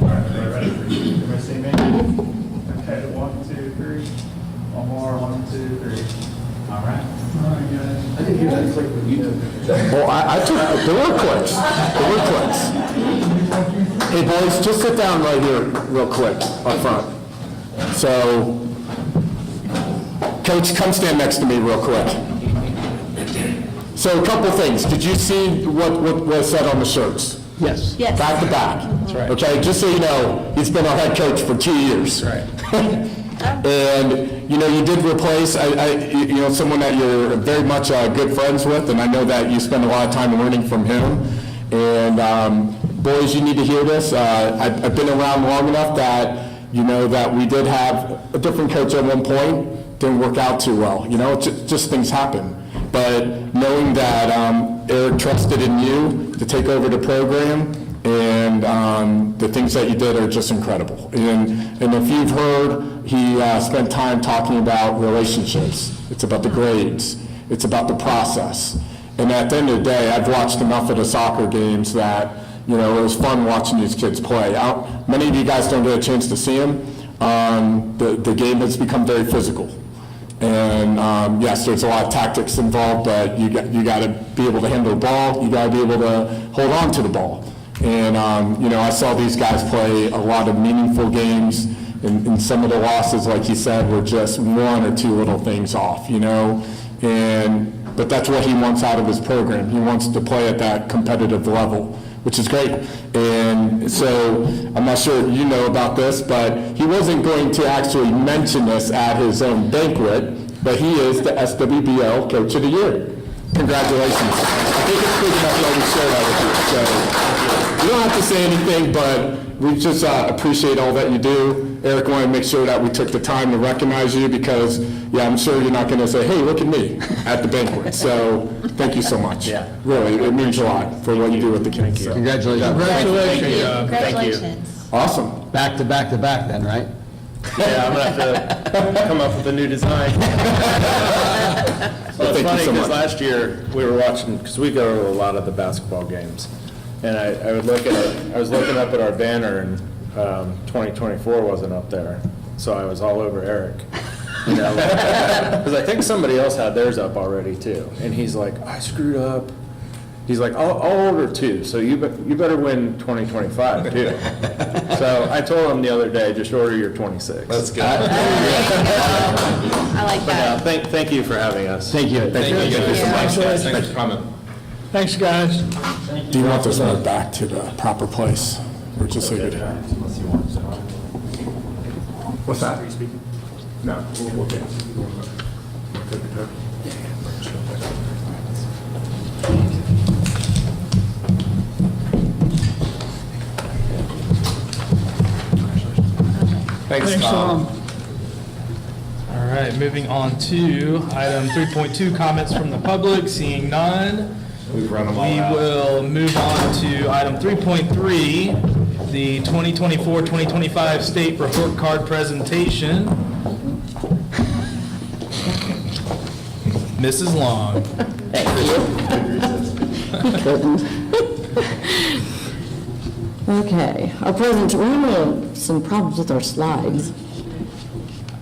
Speaker 13: right, ready? Everybody say me? Okay, 1, 2, 3. One more, 1, 2, 3. All right. All right, guys. I think you guys click with you.
Speaker 14: Well, I took, there were clicks. Hey, boys, just sit down right here real quick up front. So, Coach, come stand next to me real quick. So a couple things. Did you see what was said on the shirts?
Speaker 5: Yes.
Speaker 3: Yes.
Speaker 14: Back to back. That's right. Okay, just so you know, he's been our head coach for 2 years.
Speaker 2: Right.
Speaker 14: And, you did replace, someone that you're very much good friends with, and I know that you spend a lot of time learning from him. And boys, you need to hear this. I've been around long enough that that we did have a different coach at one point. Didn't work out too well. Just things happen. But knowing that Eric trusted in you to take over the program, and the things that you did are just incredible. And if you've heard, he spent time talking about relationships. It's about the grades. It's about the process. And at the end of the day, I've watched enough of the soccer games that, it was fun watching these kids play. Many of you guys don't get a chance to see them. The game has become very physical. And yes, there's a lot of tactics involved, but you got to be able to handle the ball. You got to be able to hold on to the ball. And I saw these guys play a lot of meaningful games, and some of the losses, like you said, were just 1 or 2 little things off. And but that's what he wants out of his program. He wants to play at that competitive level, which is great. And so I'm not sure you know about this, but he wasn't going to actually mention this at his own banquet, but he is the SWBL Coach of the Year. Congratulations. I think it's big enough to already share that with you. So you don't have to say anything, but we just appreciate all that you do. Eric wanted to make sure that we took the time to recognize you because, yeah, I'm sure you're not going to say, hey, look at me at the banquet. So thank you so much. Yeah. Really, it means a lot for what you do with the kids. So.
Speaker 12: Congratulations.
Speaker 3: Congratulations.
Speaker 14: Awesome.
Speaker 12: Back to back to back then, right?
Speaker 13: Yeah, I'm going to have to come up with a new design. Well, it's funny because last year we were watching, because we go to a lot of the basketball games, and I would look at I was looking up at our banner, and 2024 wasn't up there, so I was all over Eric. You know, because I think somebody else had theirs up already too, and he's like, I screwed up. He's like, I'll order two, so you better win 2025 too. So I told him the other day, just order your 26.
Speaker 6: Let's go.
Speaker 3: I like that.
Speaker 13: Thank you for having us.
Speaker 12: Thank you.
Speaker 14: Thank you so much.
Speaker 6: Thanks for coming.
Speaker 5: Thanks, guys.
Speaker 14: Do you want this one back to the proper place? Or just leave it here? What's that? No, we'll get it.
Speaker 2: Thanks, Tom.
Speaker 1: All right, moving on to item 3.2, comments from the public. Seeing none,
Speaker 6: We've run them all
Speaker 1: we
Speaker 6: out.
Speaker 1: will move on to item 3.3, the 2024-2025 state report card presentation. Mrs. Long.
Speaker 15: Okay, our presentation, we're having some problems with our slides.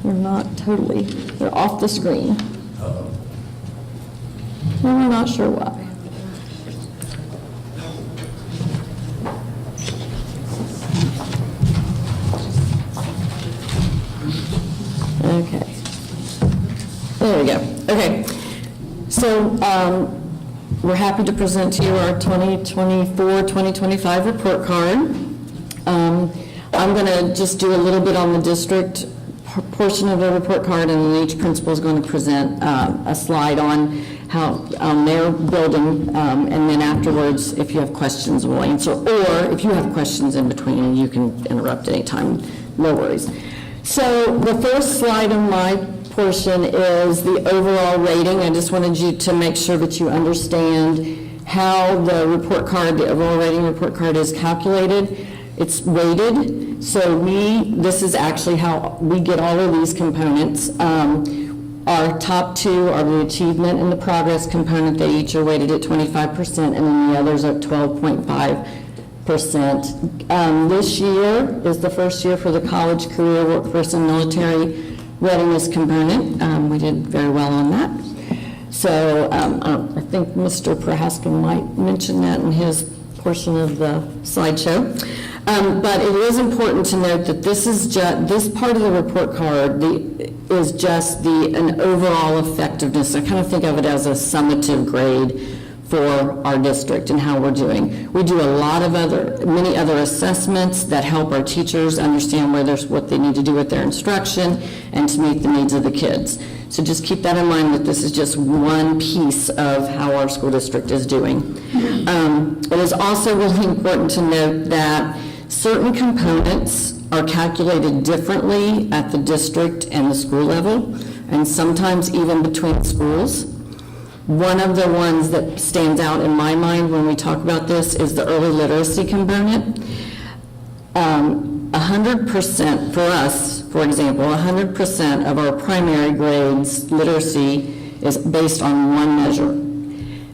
Speaker 15: They're not totally, they're off the screen. And we're not sure why. Okay. There we go. Okay. So, we're happy to present to you our 2024-2025 report card. I'm going to just do a little bit on the district portion of the report card, and then each principal is going to present a slide on how their building, and then afterwards, if you have questions, we'll answer, or if you have questions in between, you can interrupt anytime, no worries. So the first slide on my portion is the overall rating. I just wanted you to make sure that you understand how the report card, the overall rating report card is calculated. It's weighted, so this is actually how we get all of these components. Our top two are the achievement and the progress component. They each are weighted at 25%, and then the others are 12.5%. This year is the first year for the college, career, workforce, and military readiness component. We did very well on that. So I think Mr. Prohaska might mention that in his portion of the slideshow. But it is important to note that this part of the report card is just an overall effectiveness. I kind of think of it as a summative grade for our district and how we're doing. We do a lot of many other assessments that help our teachers understand what they need to do with their instruction and to meet the needs of the kids. So just keep that in mind, that this is just one piece of how our school district is doing. It is also really important to note that certain components are calculated differently at the district and the school level, and sometimes even between schools. One of the ones that stands out in my mind when we talk about this is the early literacy component. 100% for us, for example, 100% of our primary grades literacy is based on one measure.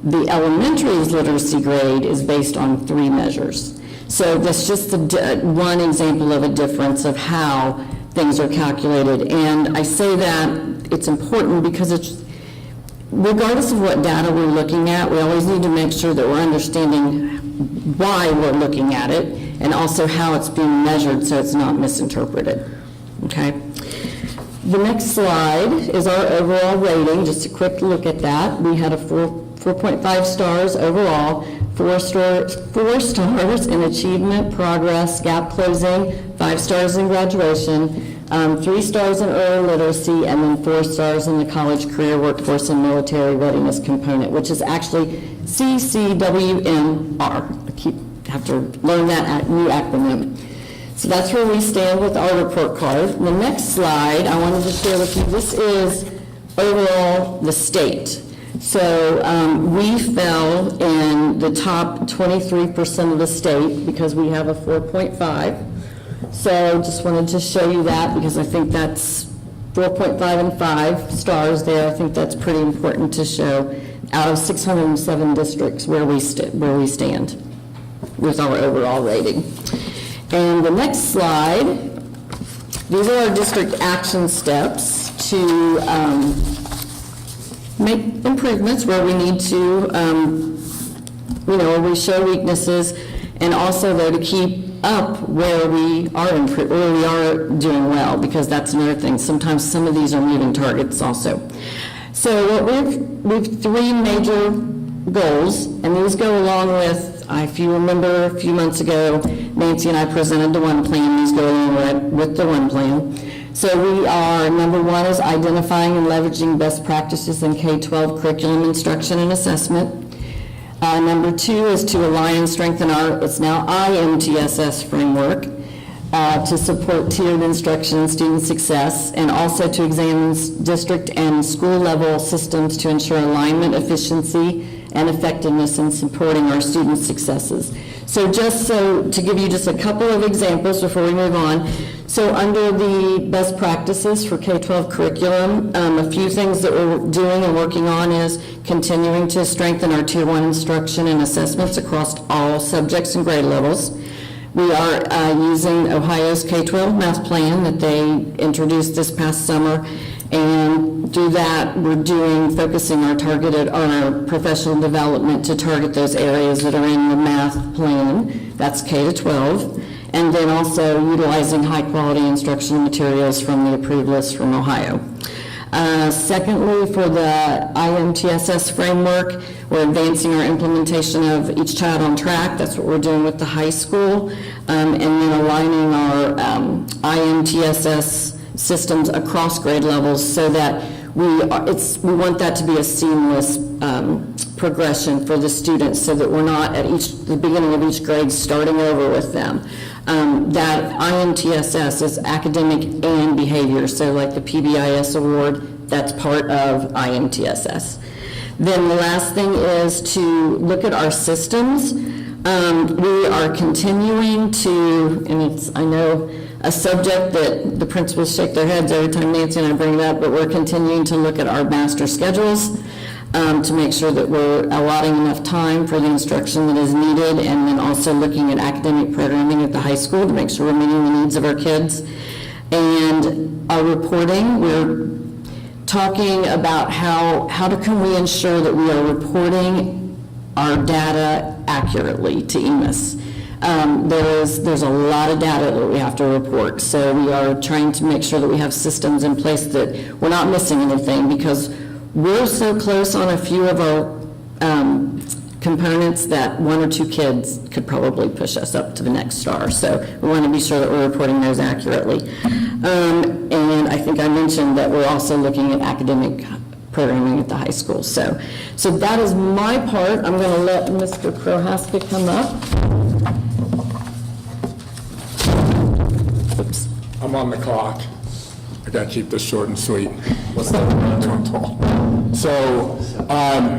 Speaker 15: The elementary's literacy grade is based on 3 measures. So that's just one example of a difference of how things are calculated. And I say that it's important because regardless of what data we're looking at, we always need to make sure that we're understanding why we're looking at it and also how it's being measured so it's not misinterpreted. Okay? The next slide is our overall rating, just a quick look at that. We had a 4.5 stars overall, 4 stars in achievement, progress, gap closing, 5 stars in graduation, 3 stars in early literacy, and then 4 stars in the college career workforce and military readiness component, which is actually CCWMR. Have to learn that new acronym. So that's where we stand with our report card. The next slide I wanted to share with you, this is overall the state. So we fell in the top 23% of the state because we have a 4.5. So just wanted to show you that because I think that's 4.5 and 5 stars there. I think that's pretty important to show out of 607 districts where we stand with our overall rating. And the next slide, these are our district action steps to make improvements where we need to, where we show weaknesses, and also though to keep up where we are doing well, because that's another thing. Sometimes some of these are moving targets also. So we've 3 major goals, and these go along with, if you remember a few months ago, Nancy and I presented the one plan. These go along with the one plan. So we are, number 1 is identifying and leveraging best practices in K-12 curriculum instruction and assessment. Number 2 is to align and strengthen it's now IMTSS framework to support tiered instruction and student success, and also to examine district and school level systems to ensure alignment, efficiency, and effectiveness in supporting our student successes. So to give you just a couple of examples before we move on. So under the best practices for K-12 curriculum, a few things that we're doing and working on is continuing to strengthen our Tier 1 instruction and assessments across all subjects and grade levels. We are using Ohio's K-12 math plan that they introduced this past summer, and through that we're focusing our professional development to target those areas that are in the math plan. That's K-12. And then also utilizing high-quality instructional materials from the approved list from Ohio. Secondly, for the IMTSS framework, we're advancing our implementation of Each Child on Track. That's what we're doing with the high school. And then aligning our IMTSS systems across grade levels so that we want that to be a seamless progression for the students so that we're not at the beginning of each grade starting over with them. That IMTSS is academic and behavior, so like the PBIS award, that's part of IMTSS. Then the last thing is to look at our systems. We are continuing to, and it's, I know, a subject that the principals shake their heads every time Nancy and I bring it up, but we're continuing to look at our master schedules to make sure that we're allotting enough time for the instruction that is needed, and then also looking at academic programming at the high school to make sure we're meeting the needs of our kids. And our reporting, we're talking about how can we ensure that we are reporting our data accurately to EMIS. There's a lot of data that we have to report, so we are trying to make sure that we have systems in place that we're not missing anything, because we're so close on a few of our components that 1 or 2 kids could probably push us up to the next star. So we want to be sure that we're reporting those accurately. And I think I mentioned that we're also looking at academic programming at the high school. So that is my part. I'm going to let Mr. Prohaska come up. Oops.
Speaker 14: I'm on the clock. I got to keep this short and sweet.
Speaker 2: What's that?
Speaker 14: So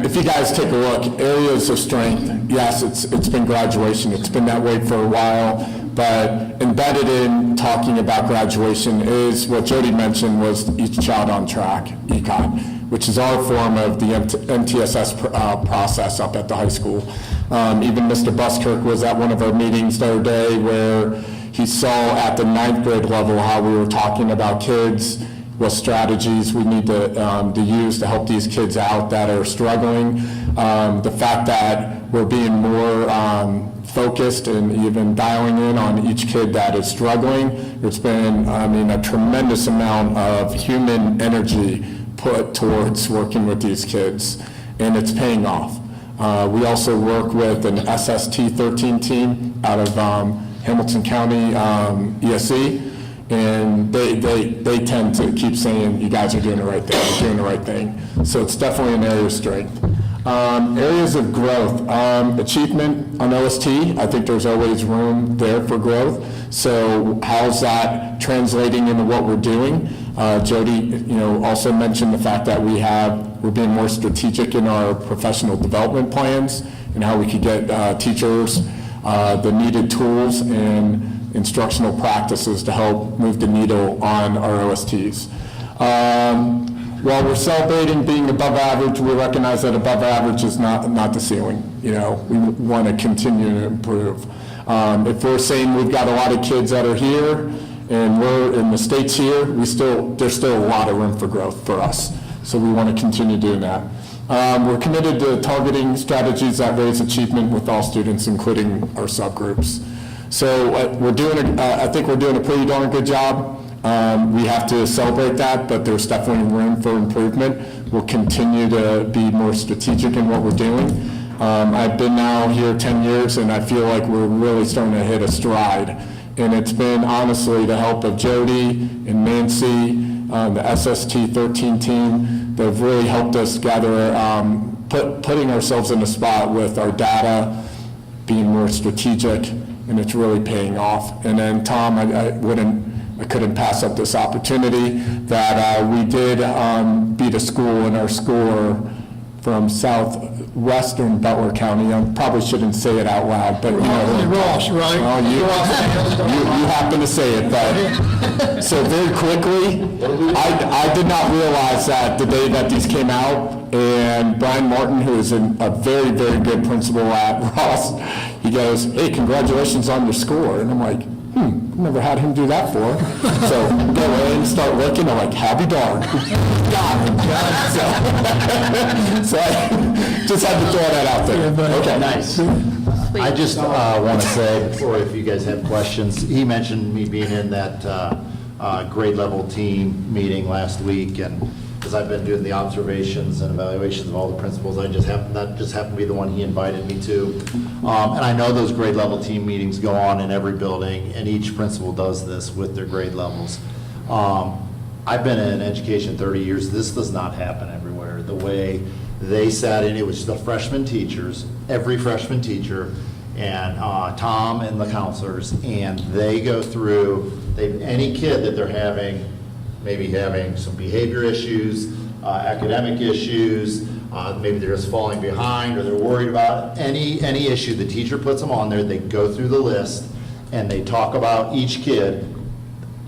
Speaker 14: if you guys take a look, areas of strength, yes, it's been graduation. It's been that way for a while, but embedded in talking about graduation is what Jody mentioned was Each Child on Track, ECOT, which is our form of the MTSS process up at the high school. Even Mr. Buskirk was at one of our meetings the other day where he saw at the 9th grade level how we were talking about kids what strategies we need to use to help these kids out that are struggling. The fact that we're being more focused and even dialing in on each kid that is struggling. It's been, a tremendous amount of human energy put towards working with these kids, and it's paying off. We also work with an SST 13 team out of Hamilton County ESE, and they tend to keep saying, you guys are doing the right thing, you're doing the right thing. So it's definitely an area of strength. Areas of growth, achievement on OST, I think there's always room there for growth. So how's that translating into what we're doing? Jody, also mentioned the fact that we're being more strategic in our professional development plans and how we could get teachers the needed tools and instructional practices to help move the needle on our OSTs. While we're celebrating being above average, we recognize that above average is not the ceiling. We want to continue to improve. If we're saying we've got a lot of kids that are here and we're in the States here, there's still a lot of room for growth for us. So we want to continue doing that. We're committed to targeting strategies that raise achievement with all students, including our subgroups. So I think we're doing a pretty darn good job. We have to celebrate that, but there's definitely room for improvement. We'll continue to be more strategic in what we're doing. I've been now here 10 years, and I feel like we're really starting to hit a stride. And it's been, honestly, the help of Jody and Nancy, the SST 13 team, that have really helped us gather, putting ourselves in a spot with our data, being more strategic, and it's really paying off. And then, Tom, I couldn't pass up this opportunity that we did beat a school in our score from southwestern Butler County. I probably shouldn't say it out loud, but
Speaker 5: Ross, right?
Speaker 14: Oh, you happen to say it, but so very quickly, I did not realize that the day that these came out, and Brian Martin, who is a very, very good principal at Ross, he goes, "Hey, congratulations on your score," and I'm like, never had him do that for. So go in and start looking, I'm like, happy darn. Got it. So I just had to throw that out there. Okay.
Speaker 6: Nice. I just want to say, before, if you guys have questions, he mentioned me being in that grade level team meeting last week, and as I've been doing the observations and evaluations of all the principals, that just happened to be the one he invited me to. And I know those grade level team meetings go on in every building, and each principal does this with their grade levels. I've been in education 30 years. This does not happen everywhere. The way they sat in, it was the freshman teachers, every freshman teacher, and Tom and the counselors, and they go through, any kid that they're maybe having some behavior issues, academic issues, maybe they're just falling behind or they're worried about any issue, the teacher puts them on there, they go through the list, and they talk about each kid.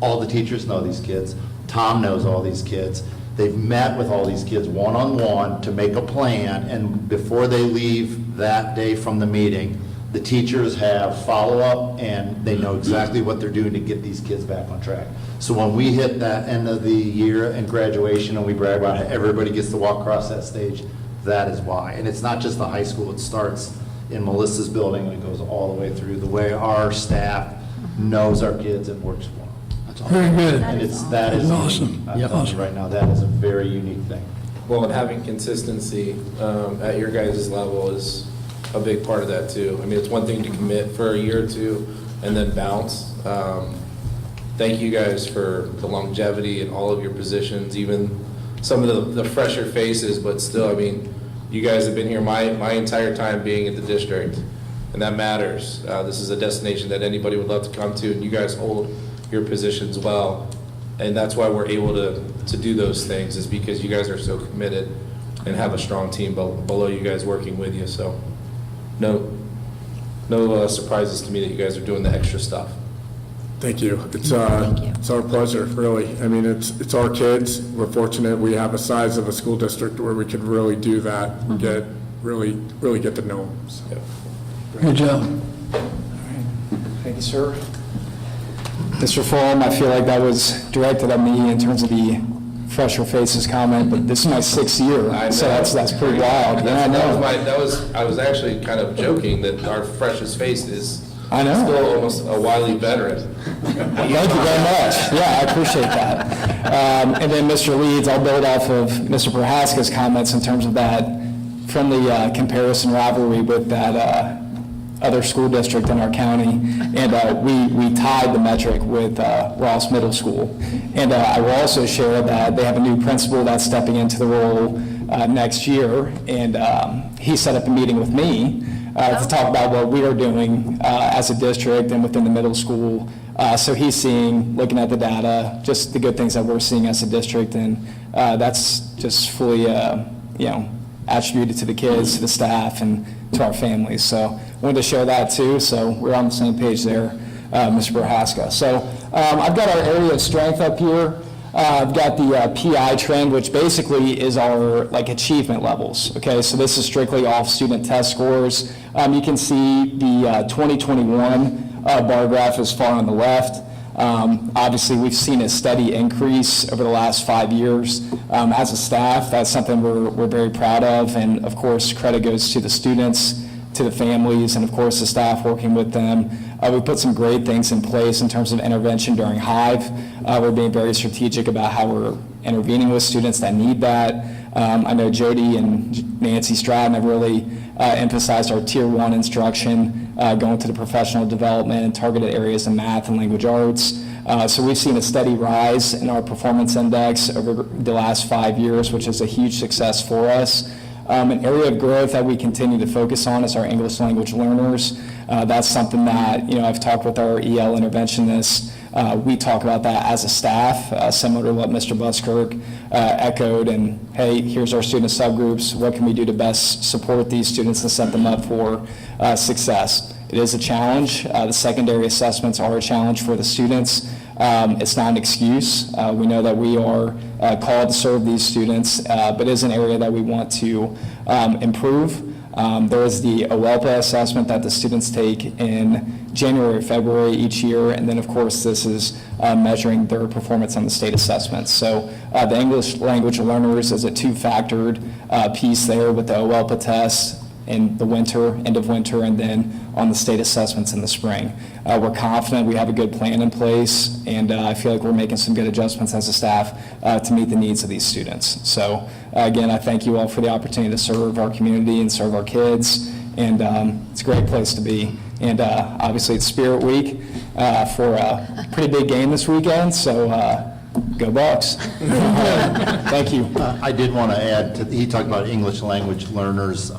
Speaker 6: All the teachers know these kids. Tom knows all these kids. They've met with all these kids one-on-one to make a plan, and before they leave that day from the meeting, the teachers have follow-up, and they know exactly what they're doing to get these kids back on track. So when we hit that end of the year and graduation, and we brag about how everybody gets to walk across that stage, that is why. And it's not just the high school. It starts in Melissa's building, and it goes all the way through. The way our staff knows our kids and works for them. That's all.
Speaker 5: Very good.
Speaker 6: And that is
Speaker 5: awesome.
Speaker 6: I'm telling you right now, that is a very unique thing.
Speaker 13: Well, and having consistency at your guys' level is a big part of that too. I mean, it's one thing to commit for a year or two and then bounce. Thank you guys for the longevity in all of your positions, even some of the fresher faces, but still, I mean, you guys have been here my entire time being at the district, and that matters. This is a destination that anybody would love to come to, and you guys hold your positions well, and that's why we're able to do those things, is because you guys are so committed and have a strong team below you guys working with you. So no surprises to me that you guys are doing the extra stuff.
Speaker 14: Thank you. It's our pleasure, really. I mean, it's our kids. We're fortunate we have a size of a school district where we could really do that and really get to know them. So.
Speaker 5: Good job.
Speaker 16: Thank you, sir. Mr. Fulham, I feel like that was directed at me in terms of the
Speaker 11: fresher faces comment, but this is my 6th year, so that's pretty wild. Yeah, I know.
Speaker 2: I was actually kind of joking that our freshest face is
Speaker 11: I know.
Speaker 2: still almost a wily veteran.
Speaker 11: Thank you very much. Yeah, I appreciate that. And then Mr. Leeds, I'll build off of Mr. Prohaska's comments in terms of that friendly comparison rivalry with that other school district in our county. And we tied the metric with Ross Middle School. And I will also share that they have a new principal that's stepping into the role next year. And he set up a meeting with me to talk about what we are doing as a district and within the middle school. So he's seeing, looking at the data, just the good things that we're seeing as a district, and that's just fully, attributed to the kids, to the staff, and to our families. So I wanted to share that too, so we're on the same page there, Mr. Prohaska. So I've got our area of strength up here. I've got the PI trend, which basically is our achievement levels. Okay, so this is strictly off student test scores. You can see the 2021 bar graph is far on the left. Obviously, we've seen a steady increase over the last 5 years. As a staff, that's something we're very proud of, and of course, credit goes to the students, to the families, and of course, the staff working with them. We put some great things in place in terms of intervention during Hive. We're being very strategic about how we're intervening with students that need that. I know Jody and Nancy Stratton have really emphasized our Tier 1 instruction, going to the professional development and targeted areas in math and language arts. So we've seen a steady rise in our performance index over the last 5 years, which is a huge success for us. An area of growth that we continue to focus on is our English language learners. That's something that, I've talked with our EL interventionists. We talk about that as a staff, similar to what Mr. Buskirk echoed, and hey, here's our student subgroups. What can we do to best support these students and set them up for success? It is a challenge. The secondary assessments are a challenge for the students. It's not an excuse. We know that we are called to serve these students, but it is an area that we want to improve. There is the OWELPA assessment that the students take in January or February each year, and then of course this is measuring their performance on the state assessments. So the English language learners is a 2-factored piece there with the OWELPA test in the winter, end of winter, and then on the state assessments in the spring. We're confident we have a good plan in place, and I feel like we're making some good adjustments as a staff to meet the needs of these students. So again, I thank you all for the opportunity to serve our community and serve our kids, and it's a great place to be. And obviously it's Spirit Week for a pretty big game this weekend, so go Bucks. Thank you.
Speaker 6: I did want to add, he talked about English language learners.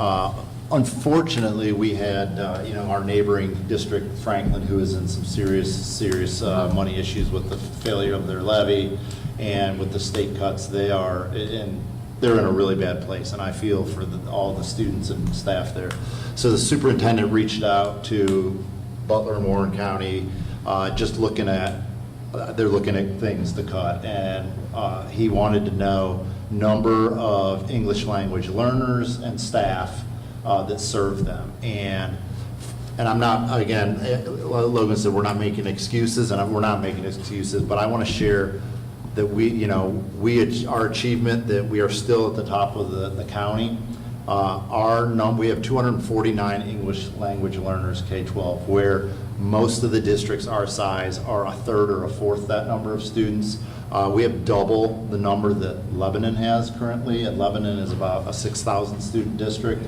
Speaker 6: Unfortunately, we had, our neighboring district, Franklin, who is in some serious money issues with the failure of their levy, and with the state cuts, they're in a really bad place, and I feel for all the students and staff there. So the superintendent reached out to Butler and Warren County, just they're looking at things to cut, and he wanted to know number of English language learners and staff that serve them. And I'm not, again, Logan said we're not making excuses, and we're not making excuses, but I want to share that our achievement, that we are still at the top of the county. We have 249 English language learners K-12, where most of the districts our size are a third or a fourth that number of students. We have double the number that Lebanon has currently, and Lebanon is about a 6,000 student district.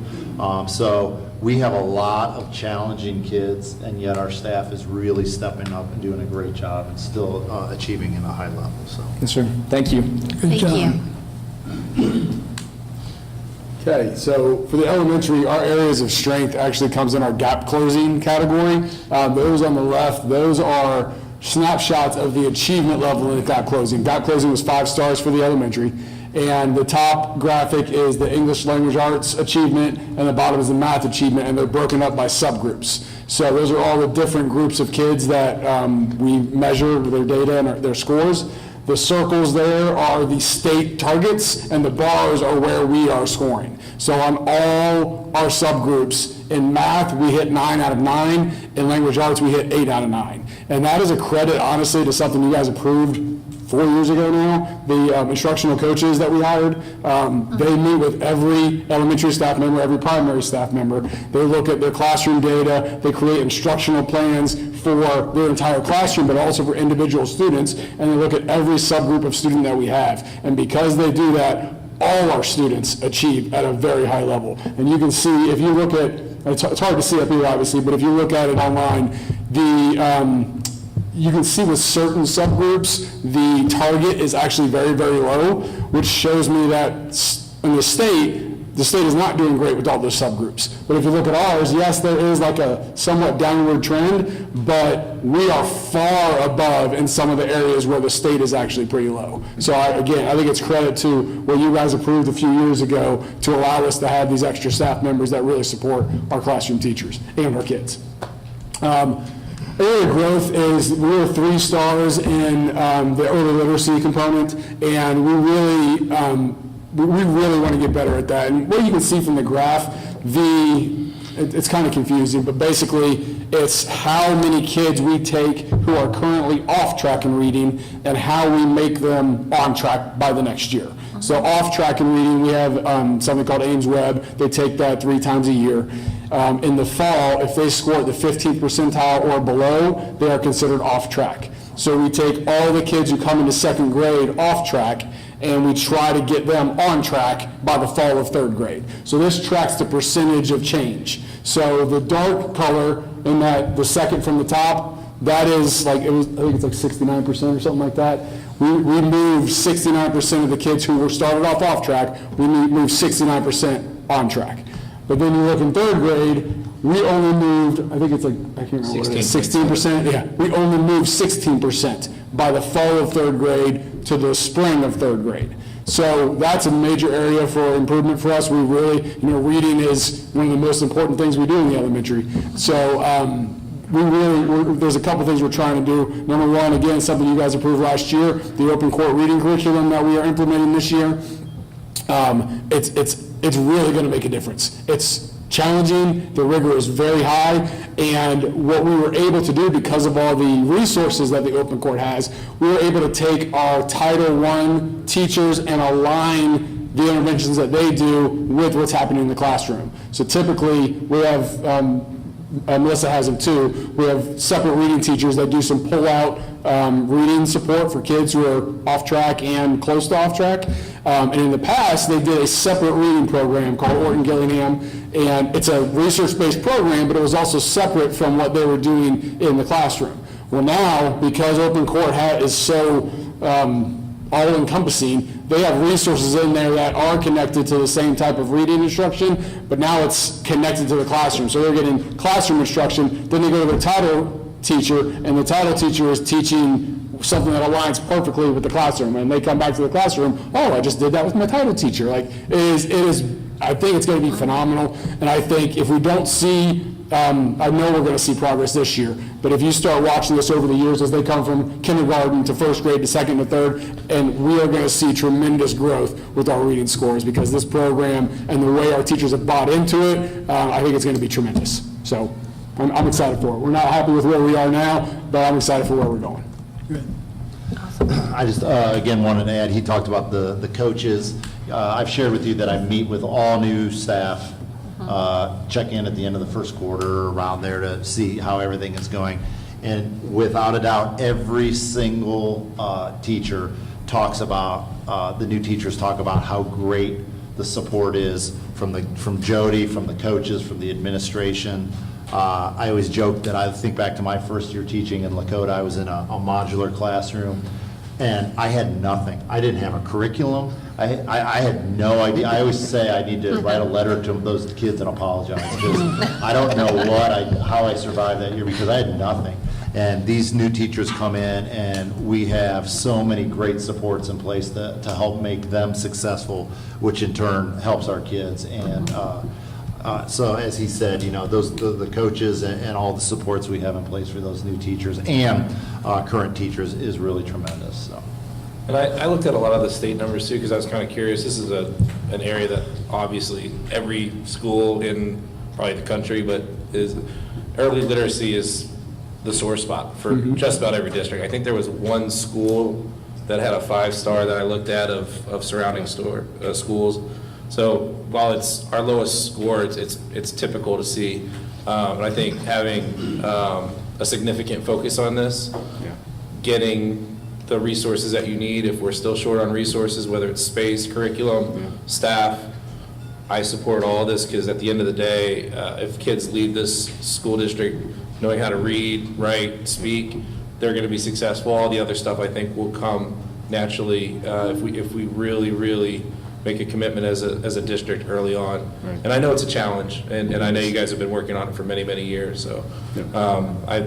Speaker 6: So we have a lot of challenging kids, and yet our staff is really stepping up and doing a great job and still achieving at a high level. So.
Speaker 11: Yes, sir. Thank you.
Speaker 5: Good job.
Speaker 14: Okay, so for the elementary, our areas of strength actually comes in our gap closing category. Those on the left, those are snapshots of the achievement level in the gap closing. Gap closing was 5 stars for the elementary. And the top graphic is the English language arts achievement, and the bottom is the math achievement, and they're broken up by subgroups. So those are all the different groups of kids that we measure their data and their scores. The circles there are the state targets, and the bars are where we are scoring. So on all our subgroups, in math, we hit 9 out of 9. In language arts, we hit 8 out of 9. And that is a credit, honestly, to something you guys approved
Speaker 7: 4 years ago now, the instructional coaches that we hired, they meet with every elementary staff member, every primary staff member. They look at their classroom data, they create instructional plans for their entire classroom, but also for individual students, and they look at every subgroup of student that we have. And because they do that, all our students achieve at a very high level. And you can see, if you look at, it's hard to see up here obviously, but if you look at it online, you can see with certain subgroups, the target is actually very, very low, which shows me that in the state is not doing great with all those subgroups. But if you look at ours, yes, there is like a somewhat downward trend, but we are far above in some of the areas where the state is actually pretty low. So I think it's credit to what you guys approved a few years ago to allow us to have these extra staff members that really support our classroom teachers and our kids. Area growth is, we were 3 stars in the early literacy component, and we really want to get better at that. And what you can see from the graph, it's kind of confusing, but basically it's how many kids we take who are currently off track in reading and how we make them on track by the next year. So off track in reading, we have something called Ames Web. They take that 3 times a year. In the fall, if they score at the 15th percentile or below, they are considered off track. So we take all the kids who come into 2nd grade off track, and we try to get them on track by the fall of 3rd grade. So this tracks the percentage of change. So the dark color in that, the second from the top, that is like, I think it's like 69% or something like that. We moved 69% of the kids who were started off track, we moved 69% on track. But then you look in 3rd grade, we only moved, I think it's like, I can't remember what it is, 16%? Yeah, we only moved 16% by the fall of 3rd grade to the spring of 3rd grade. So that's a major area for improvement for us. We really, reading is one of the most important things we do in the elementary. So there's a couple things we're trying to do. Number one, again, something you guys approved last year, the open court reading curriculum that we are implementing this year. It's really going to make a difference. It's challenging, the rigor is very high, and what we were able to do because of all the resources that the open court has, we were able to take our Title I teachers and align the interventions that they do with what's happening in the classroom. So typically, we have, Melissa has them too, we have separate reading teachers that do some pull-out reading support for kids who are off track and close to off track. And in the past, they did a separate reading program called Orton Gillingham, and it's a research-based program, but it was also separate from what they were doing in the classroom. Well now, because Open Court is so all-encompassing, they have resources in there that are connected to the same type of reading instruction, but now it's connected to the classroom. So they're getting classroom instruction, then they go to the title teacher, and the title teacher is teaching something that aligns perfectly with the classroom, and they come back to the classroom, oh, I just did that with my title teacher. Like, it is, I think it's going to be phenomenal, and I think if we don't see, I know we're going to see progress this year, but if you start watching this over the years as they come from kindergarten to 1st grade to 2nd to 3rd, and we are going to see tremendous growth with our reading scores because this program and the way our teachers have bought into it, I think it's going to be tremendous. So I'm excited for it. We're not happy with where we are now, but I'm excited for where we're going.
Speaker 6: I just, again, wanted to add, he talked about the coaches. I've shared with you that I meet with all new staff, check in at the end of the 1st quarter, around there to see how everything is going. And without a doubt, every single teacher talks about, the new teachers talk about how great the support is from Jody, from the coaches, from the administration. I always joke that I think back to my 1st year teaching in Lakota. I was in a modular classroom, and I had nothing. I didn't have a curriculum. I had no idea. I always say I need to write a letter to those kids and apologize, because I don't know how I survived that year, because I had nothing. And these new teachers come in, and we have so many great supports in place to help make them successful, which in turn helps our kids. And so as he said, the coaches and all the supports we have in place for those new teachers and current teachers is really tremendous. So.
Speaker 13: And I looked at a lot of the state numbers too, because I was kind of curious. This is an area that obviously every school in probably the country, but early literacy is the sore spot for just about every district. I think there was one school
Speaker 2: that had a 5-star that I looked at of surrounding schools. So while it's our lowest score, it's typical to see. But I think having a significant focus on this, getting the resources that you need, if we're still short on resources, whether it's space, curriculum, staff, I support all this, because at the end of the day, if kids leave this school district knowing how to read, write, speak, they're going to be successful. All the other stuff, I think, will come naturally if we really, really make a commitment as a district early on. Right. And I know it's a challenge, and I know you guys have been working on it for many, many years. So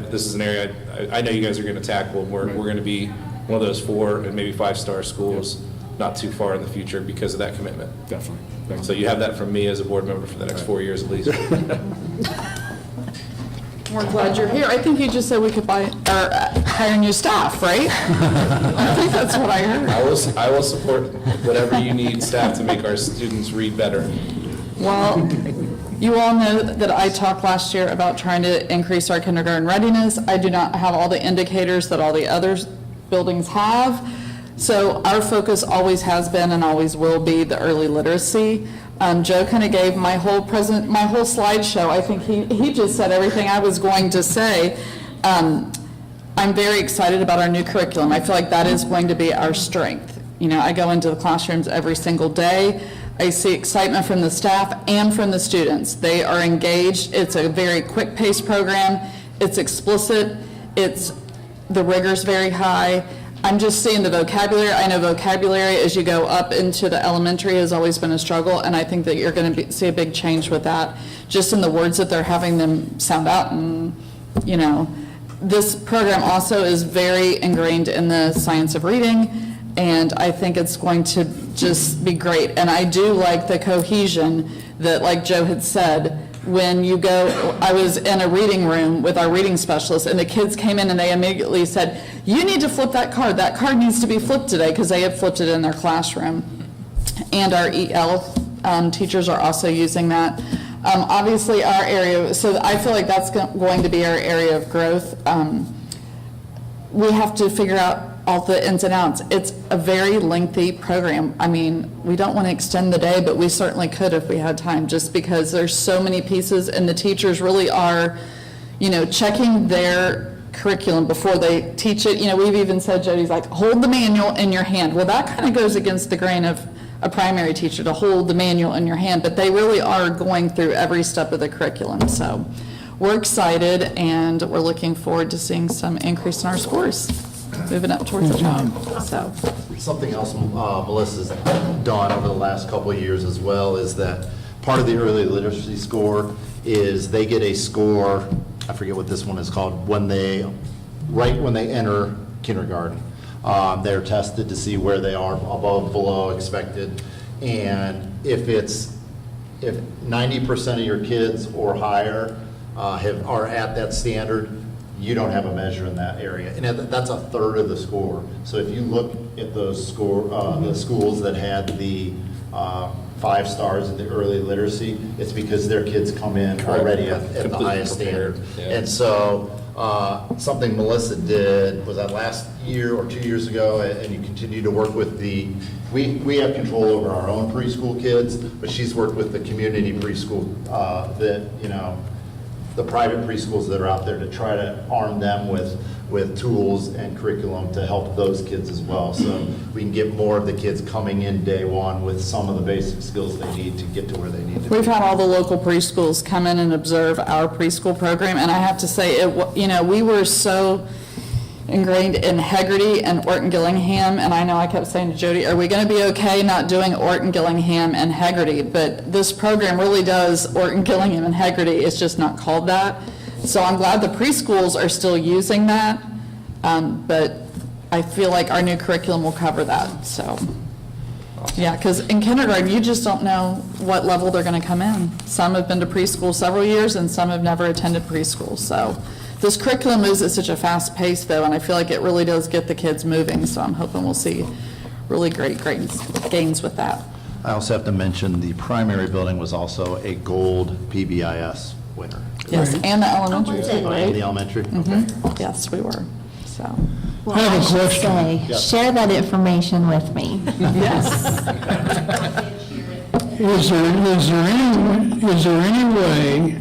Speaker 2: this is an area I know you guys are going to tackle. We're going to be one of those 4 and maybe 5-star schools not too far in the future because of that commitment.
Speaker 14: Definitely.
Speaker 2: So you have that from me as a board member for the next 4 years at least.
Speaker 17: We're glad you're here. I think you just said we could hire new staff, right? I think that's what I heard.
Speaker 2: I will support whatever you need staff to make our students read better.
Speaker 17: Well, you all know that I talked last year about trying to increase our kindergarten readiness. I do not have all the indicators that all the other buildings have. So our focus always has been and always will be the early literacy. Joe kind of gave my whole slideshow. I think he just said everything I was going to say. I'm very excited about our new curriculum. I feel like that is going to be our strength. You know, I go into the classrooms every single day. I see excitement from the staff and from the students. They are engaged. It's a very quick-paced program. It's explicit. The rigor's very high. I'm just seeing the vocabulary. I know vocabulary as you go up into the elementary has always been a struggle, and I think that you're going to see a big change with that, just in the words that they're having them sound out. And, you know, this program also is very ingrained in the science of reading, and I think it's going to just be great. And I do like the cohesion that, like Joe had said, when you go, I was in a reading room with our reading specialist, and the kids came in and they immediately said, you need to flip that card. That card needs to be flipped today, because they had flipped it in their classroom. And our EL teachers are also using that. Obviously, our area, so I feel like that's going to be our area of growth. We have to figure out all the ins and outs. It's a very lengthy program. I mean, we don't want to extend the day, but we certainly could if we had time, just because there's so many pieces, and the teachers really are, you know, checking their curriculum before they teach it. You know, we've even said, Jody's like, hold the manual in your hand. Well, that kind of goes against the grain of a primary teacher to hold the manual in your hand, but they really are going through every step of the curriculum. So we're excited, and we're looking forward to seeing some increase in our scores, moving up towards the top. So
Speaker 6: something else Melissa's done over the last couple of years as well is that part of the early literacy score is they get a score, I forget what this one is called, when they enter kindergarten. They're tested to see where they are above, below expected, and if 90% of your kids or higher are at that standard, you don't have a measure in that area, and that's a third of the score. So if you look at those the schools that had the 5 stars in the early literacy, it's because their kids come in already at the highest standard. Yeah. And so something Melissa did, was that last year or 2 years ago, and you continue to work with we have control over our own preschool kids, but she's worked with the community preschool the private preschools that are out there to try to arm them with tools and curriculum to help those kids as well. So we can get more of the kids coming in day one with some of the basic skills they need to get to where they need to be.
Speaker 17: we've had all the local preschools come in and observe our preschool program, and I have to say, we were so ingrained in Hegarty and Orton Gillingham, and I know I kept saying to Jody, are we going to be okay not doing Orton Gillingham and Hegarty? But this program really does Orton Gillingham and Hegarty. It's just not called that. So I'm glad the preschools are still using that, but I feel like our new curriculum will cover that. So yeah, because in kindergarten you just don't know what level they're going to come in. Some have been to preschool several years, and some have never attended preschool. So this curriculum moves at such a fast pace, though, and I feel like it really does get the kids moving, so I'm hoping we'll see really great gains with that.
Speaker 6: I also have to mention the primary building was also a gold PBIS winner.
Speaker 17: Yes, and the elementary,
Speaker 6: And
Speaker 17: right?
Speaker 6: the elementary?
Speaker 17: Mhm. Yes, we were, so.
Speaker 3: Well,
Speaker 5: I have a
Speaker 3: should
Speaker 5: question.
Speaker 3: say, share that information with me.
Speaker 5: Is there any way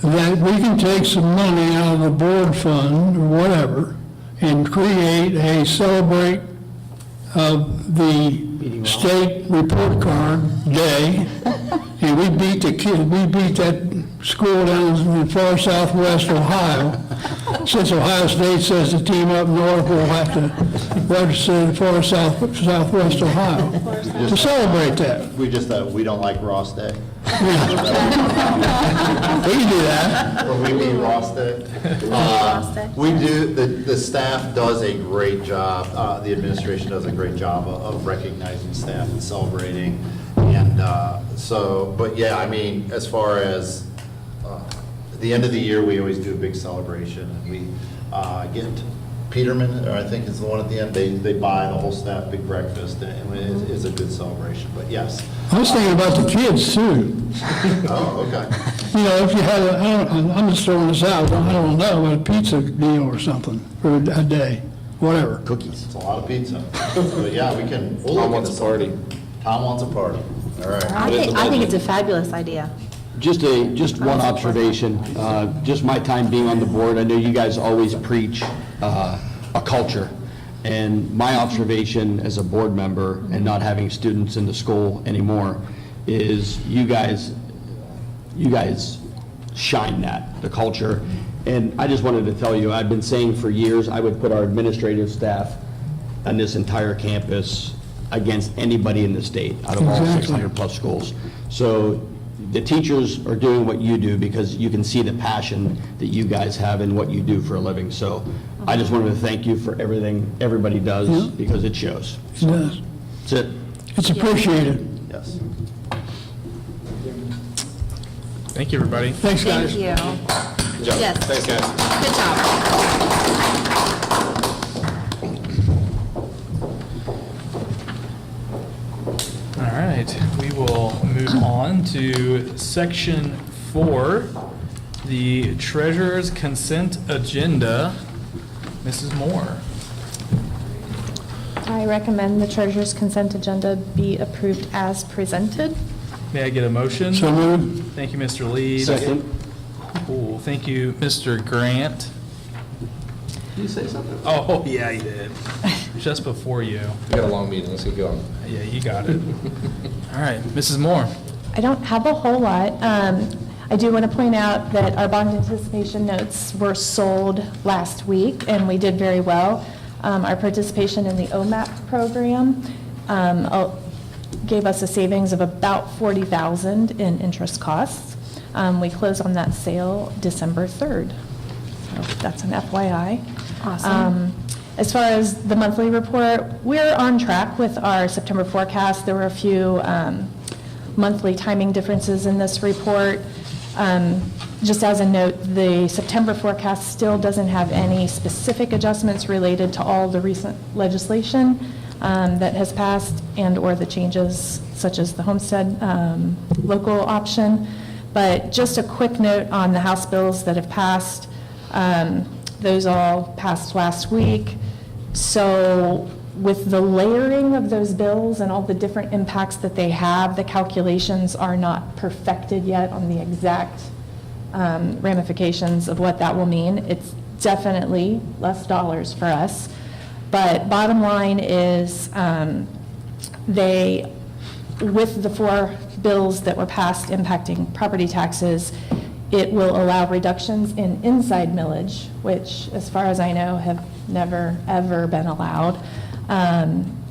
Speaker 5: that we can take some money out of the board fund or whatever and create a celebrate of the state report card day? And we beat that school down in far southwest Ohio. Since Ohio State says the team up north will have to represent far southwest Ohio to celebrate that.
Speaker 6: We don't like Ross Day.
Speaker 5: We can do that.
Speaker 6: Or we mean Ross Day. We do, the staff does a great job, the administration does a great job of recognizing staff and celebrating. And but yeah, I mean, as far as at the end of the year, we always do a big celebration. We get Peterman, or I think is the one at the end, they buy the whole staff big breakfast, and it's a good celebration, but yes.
Speaker 5: I was thinking about the kids too.
Speaker 6: Oh, okay.
Speaker 5: You know, if you had, I'm just throwing this out, I don't know, a pizza deal or something for a day, whatever.
Speaker 6: Cookies. It's a lot of pizza. But yeah, we'll look at this. Tom wants a party. All right.
Speaker 3: I think it's a fabulous idea.
Speaker 12: Just one observation, just my time being on the board, I know you guys always preach a culture. And my observation as a board member and not having students in the school anymore is you guys shine that, the culture. And I just wanted to tell you, I've been saying for years, I would put our administrative staff on this entire campus against anybody in the state out of all 600 plus schools. So the teachers are doing what you do because you can see the passion that you guys have in what you do for a living. So I just wanted to thank you for everything everybody does because it shows.
Speaker 5: Yes.
Speaker 12: That's it.
Speaker 5: It's appreciated.
Speaker 6: Yes.
Speaker 1: Thank you, everybody.
Speaker 5: Thanks, guys.
Speaker 3: Thank you.
Speaker 2: Good job.
Speaker 3: Yes.
Speaker 2: Thanks, guys.
Speaker 3: Good job.
Speaker 1: All right, we will move on to section 4, the treasurer's consent agenda. Mrs. Moore.
Speaker 3: I recommend the treasurer's consent agenda be approved as presented.
Speaker 1: May I get a motion?
Speaker 5: So moved.
Speaker 1: Thank you, Mr. Leeds.
Speaker 12: Second.
Speaker 1: Cool, thank you, Mr. Grant.
Speaker 2: Did you say something?
Speaker 1: Oh, yeah, you did. Just before you.
Speaker 2: We got a long meeting, let's get going.
Speaker 1: Yeah, you got it. All right, Mrs. Moore.
Speaker 3: I don't have a whole lot. I do want to point out that our bond anticipation notes were sold last week, and we did very well. Our participation in the OMAP program gave us a savings of about $40,000 in interest costs. We closed on that sale December 3rd. So that's an FYI.
Speaker 15: Awesome.
Speaker 3: As far as the monthly report, we're on track with our September forecast. There were a few monthly timing differences in this report. Just as a note, the September forecast still doesn't have any specific adjustments related to all the recent legislation that has passed and/or the changes such as the homestead local option. But just a quick note on the House bills that have passed. Those all passed last week. So with the layering of those bills and all the different impacts that they have, the calculations are not perfected yet on the exact ramifications of what that will mean. It's definitely less dollars for us. But bottom line is with the 4 bills that were passed impacting property taxes, it will allow reductions in inside millage, which, as far as I know, have never, ever been allowed.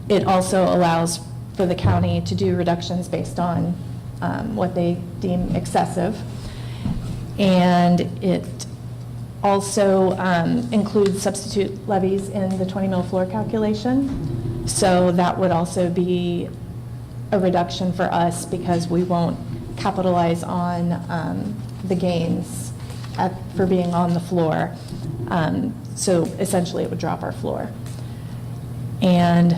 Speaker 3: It also allows for the county to do reductions based on what they deem excessive. And it also includes substitute levies in the 20 mil floor calculation. So that would also be a reduction for us because we won't capitalize on the gains for being on the floor. So essentially, it would drop our floor. And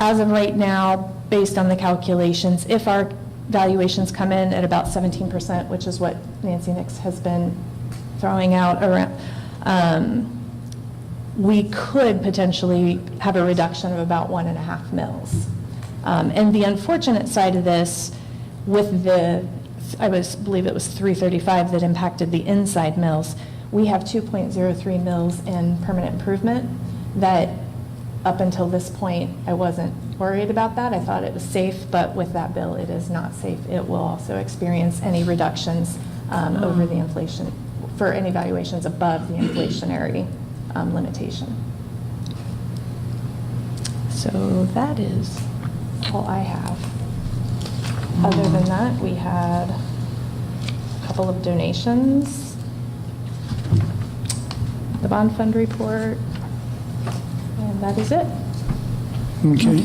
Speaker 3: as of right now, based on the calculations, if our valuations come in at about 17%, which is what Nancy Nix has been throwing out around, we could potentially have a reduction of about 1.5 mils. And the unfortunate side of this, with believe it was 335 that impacted the inside mills, we have 2.03 mils in permanent improvement that up until this point, I wasn't worried about that. I thought it was safe, but with that bill, it is not safe. It will also experience any reductions over the inflation, for any valuations above the inflationary limitation. So that is all I have. Other than that, we had a couple of donations, the bond fund report, and that is it.
Speaker 5: Okay.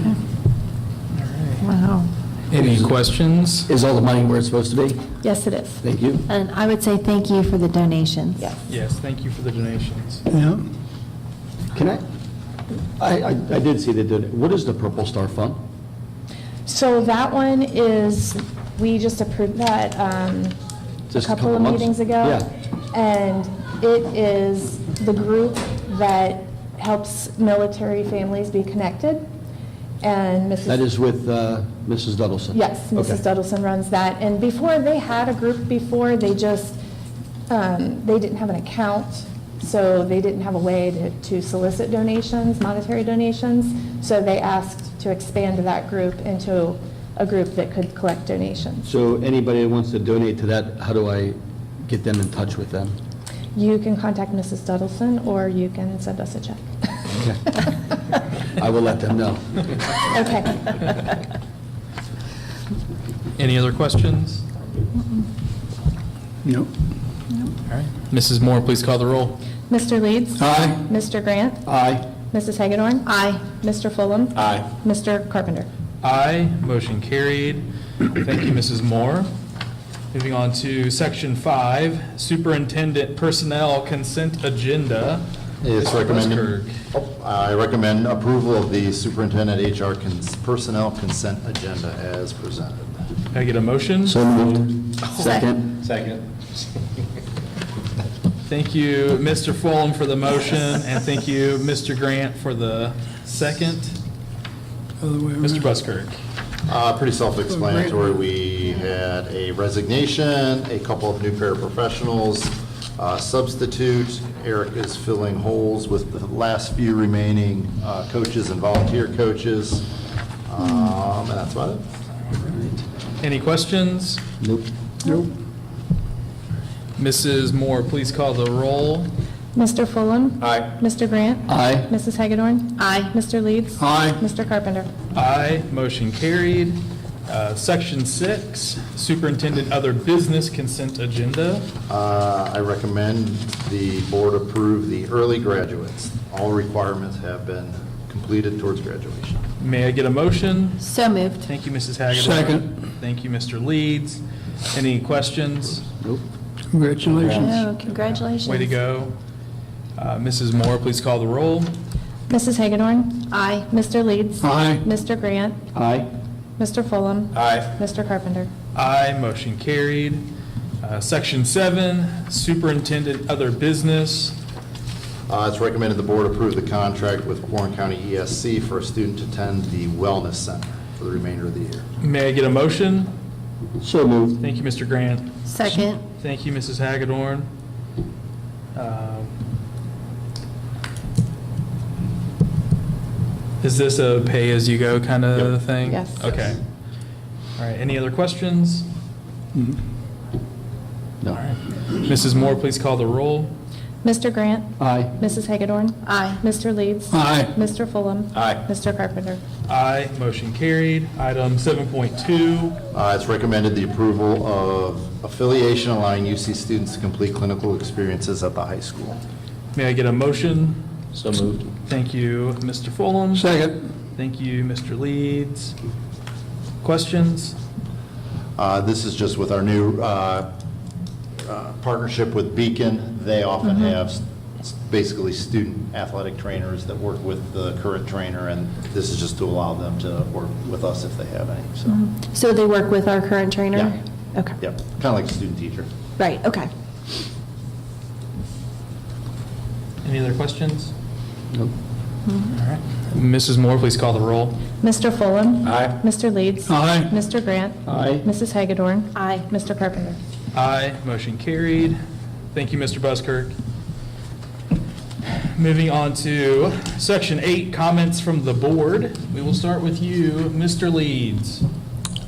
Speaker 3: Wow.
Speaker 1: Any questions?
Speaker 12: Is all the money where it's supposed to be?
Speaker 3: Yes, it is.
Speaker 12: Thank you.
Speaker 3: And I would say thank you for the donations. Yes.
Speaker 1: Yes, thank you for the donations.
Speaker 5: Yeah.
Speaker 12: Can I did see the, what is the Purple Star Fund?
Speaker 3: So that one is, we just approved that a
Speaker 12: Just a
Speaker 3: couple
Speaker 12: couple
Speaker 3: of
Speaker 12: months?
Speaker 3: meetings ago.
Speaker 12: Yeah.
Speaker 3: And it is the group that helps military families be connected. And Mrs.
Speaker 12: That is with Mrs. Duddleson?
Speaker 3: Yes, Mrs.
Speaker 12: Okay.
Speaker 3: Duddleson runs that. And before, they had a group before, they just, they didn't have an account, so they didn't have a way to solicit donations, monetary donations. So they asked to expand that group into a group that could collect donations.
Speaker 12: So anybody that wants to donate to that, how do I get them in touch with them?
Speaker 3: You can contact Mrs. Duddleson, or you can send us a check.
Speaker 12: I will let them know.
Speaker 3: Okay.
Speaker 1: Any other questions?
Speaker 5: Nope.
Speaker 1: All right. Mrs. Moore, please call the roll.
Speaker 3: Mr. Leeds?
Speaker 5: Aye.
Speaker 3: Mr. Grant?
Speaker 12: Aye.
Speaker 3: Mrs. Hagedorn? Aye. Mr. Fulham?
Speaker 2: Aye.
Speaker 3: Mr. Carpenter?
Speaker 1: Aye, motion carried. Thank you, Mrs. Moore. Moving on to Section 5, Superintendent Personnel Consent Agenda.
Speaker 6: It's
Speaker 1: Mr.
Speaker 6: recommended,
Speaker 1: Buskirk.
Speaker 6: I recommend approval of the superintendent HR personnel consent agenda as presented.
Speaker 1: Can I get a motion?
Speaker 12: So moved. Second.
Speaker 2: Second.
Speaker 1: Thank you, Mr. Fulham, for the motion, and thank you, Mr. Grant, for the second.
Speaker 5: Other way around.
Speaker 6: Mr. Buskirk. Pretty self-explanatory. We had a resignation, a couple of new paraprofessionals, substitute. Eric is filling holes with the last few remaining coaches and volunteer coaches. And that's about it.
Speaker 1: Any questions?
Speaker 12: Nope.
Speaker 5: Nope.
Speaker 1: Mrs. Moore, please call the roll.
Speaker 3: Mr. Fulham?
Speaker 2: Aye.
Speaker 3: Mr. Grant?
Speaker 12: Aye.
Speaker 3: Mrs. Hagedorn? Aye. Mr. Leeds?
Speaker 5: Aye.
Speaker 3: Mr. Carpenter?
Speaker 1: Aye, motion carried. Section 6, Superintendent Other Business Consent Agenda.
Speaker 6: I recommend the board approve the early graduates. All requirements have been completed towards graduation.
Speaker 1: May I get a motion?
Speaker 3: So moved.
Speaker 1: Thank you, Mrs. Hagedorn.
Speaker 5: Second.
Speaker 1: Thank you, Mr. Leeds. Any questions?
Speaker 12: Nope.
Speaker 5: Congratulations.
Speaker 3: Oh, congratulations.
Speaker 1: Way to go. Mrs. Moore, please call the roll.
Speaker 3: Mrs. Hagedorn? Aye. Mr. Leeds?
Speaker 5: Aye.
Speaker 3: Mr. Grant?
Speaker 12: Aye.
Speaker 3: Mr. Fulham?
Speaker 2: Aye.
Speaker 3: Mr. Carpenter?
Speaker 1: Aye, motion carried. Section 7, Superintendent Other Business.
Speaker 6: It's recommended the board approve the contract with Warren County ESC for a student to attend the Wellness Center for the remainder of the year.
Speaker 1: May I get a motion?
Speaker 12: So moved.
Speaker 1: Thank you, Mr. Grant.
Speaker 3: Second.
Speaker 1: Thank you, Mrs. Hagedorn. Is this a pay-as-you-go kind of thing?
Speaker 3: Yes.
Speaker 1: Okay. All right, any other questions?
Speaker 12: No.
Speaker 1: All right. Mrs. Moore, please call the roll.
Speaker 3: Mr. Grant?
Speaker 12: Aye.
Speaker 3: Mrs. Hagedorn? Aye. Mr. Leeds?
Speaker 5: Aye.
Speaker 3: Mr. Fulham?
Speaker 2: Aye.
Speaker 3: Mr. Carpenter?
Speaker 1: Aye, motion carried. Item 7.2,
Speaker 6: It's recommended the approval of affiliation allowing UC students to complete clinical experiences at the high school.
Speaker 1: may I get a motion?
Speaker 2: So moved.
Speaker 1: Thank you, Mr. Fulham.
Speaker 5: Second.
Speaker 1: Thank you, Mr. Leeds. Questions?
Speaker 6: This is just with our new partnership with Beacon. They often have basically student athletic trainers that work with the current trainer, and this is just to allow them to work with us if they have any, so.
Speaker 3: So they work with our current trainer?
Speaker 6: Yeah.
Speaker 3: Okay.
Speaker 6: Yep, kind of like a student teacher.
Speaker 3: Right, okay.
Speaker 1: Any other questions? Mrs. Moore, please call the roll.
Speaker 3: Mr. Fulham.
Speaker 2: Aye.
Speaker 3: Mr. Leeds.
Speaker 5: Aye.
Speaker 3: Mr. Grant.
Speaker 12: Aye.
Speaker 3: Mrs. Hagedorn. Aye. Mr. Carpenter.
Speaker 1: Aye, motion carried. Thank you, Mr. Buskirk. Moving on to Section 8, comments from the board. We will start with you, Mr. Leeds.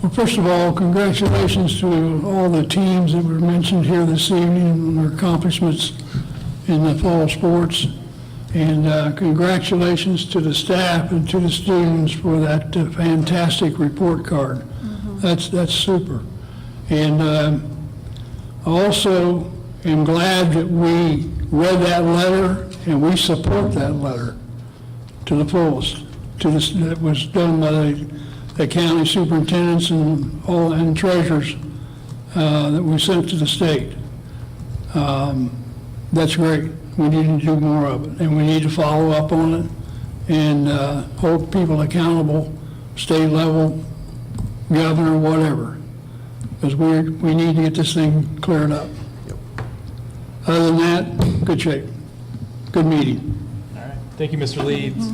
Speaker 5: Well, first of all, congratulations to all the teams that were mentioned here this evening on their accomplishments in the fall sports. And congratulations to the staff and to the students for that fantastic report card. That's super. And I also am glad that we read that letter and we support that letter to the fullest. That was done by the county superintendents and treasurers that we sent to the state. That's great. We need to do more of it, and we need to follow up on it and hold people accountable, state level, governor, whatever, because we need to get this thing cleared up. Other than that, good shape. Good meeting.
Speaker 1: All right, thank you, Mr. Leeds.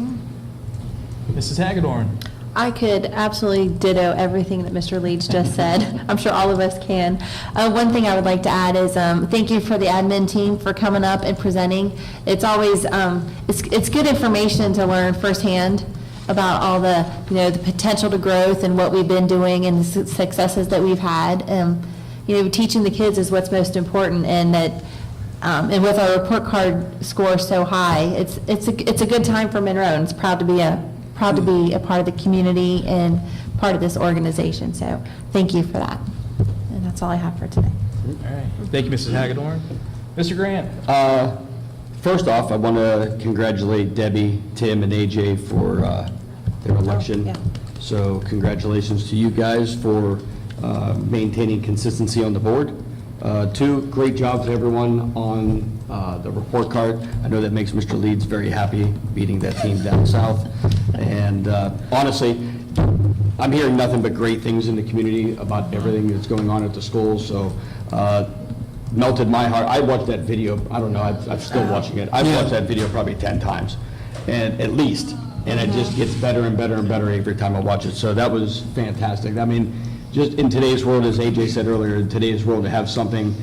Speaker 1: Mrs. Hagedorn.
Speaker 3: I could absolutely ditto everything that Mr. Leeds just said. I'm sure all of us can. One thing I would like to add is thank you for the admin team for coming up and presenting. It's always, it's good information to learn firsthand about all the, the potential to growth and what we've been doing and the successes that we've had. Teaching the kids is what's most important, and that, and with our report card score so high, it's a good time for Monroe, and it's proud to be a part of the community and part of this organization. So thank you for that. And that's all I have for today.
Speaker 1: All right, thank you, Mrs. Hagedorn. Mr. Grant.
Speaker 12: First off, I want to congratulate Debbie, Tim, and AJ for their election.
Speaker 3: yeah.
Speaker 12: So congratulations to you guys for maintaining consistency on the board. Two, great job to everyone on the report card. I know that makes Mr. Leeds very happy, beating that team down south. And honestly, I'm hearing nothing but great things in the community about everything that's going on at the schools. So melted my heart. I watched that video, I don't know, I'm still watching it. I've watched that video probably 10 times, and at least. And it just gets better and better and better every time I watch it. So that was fantastic. I mean, just in today's world, as AJ said earlier, in today's world, to have something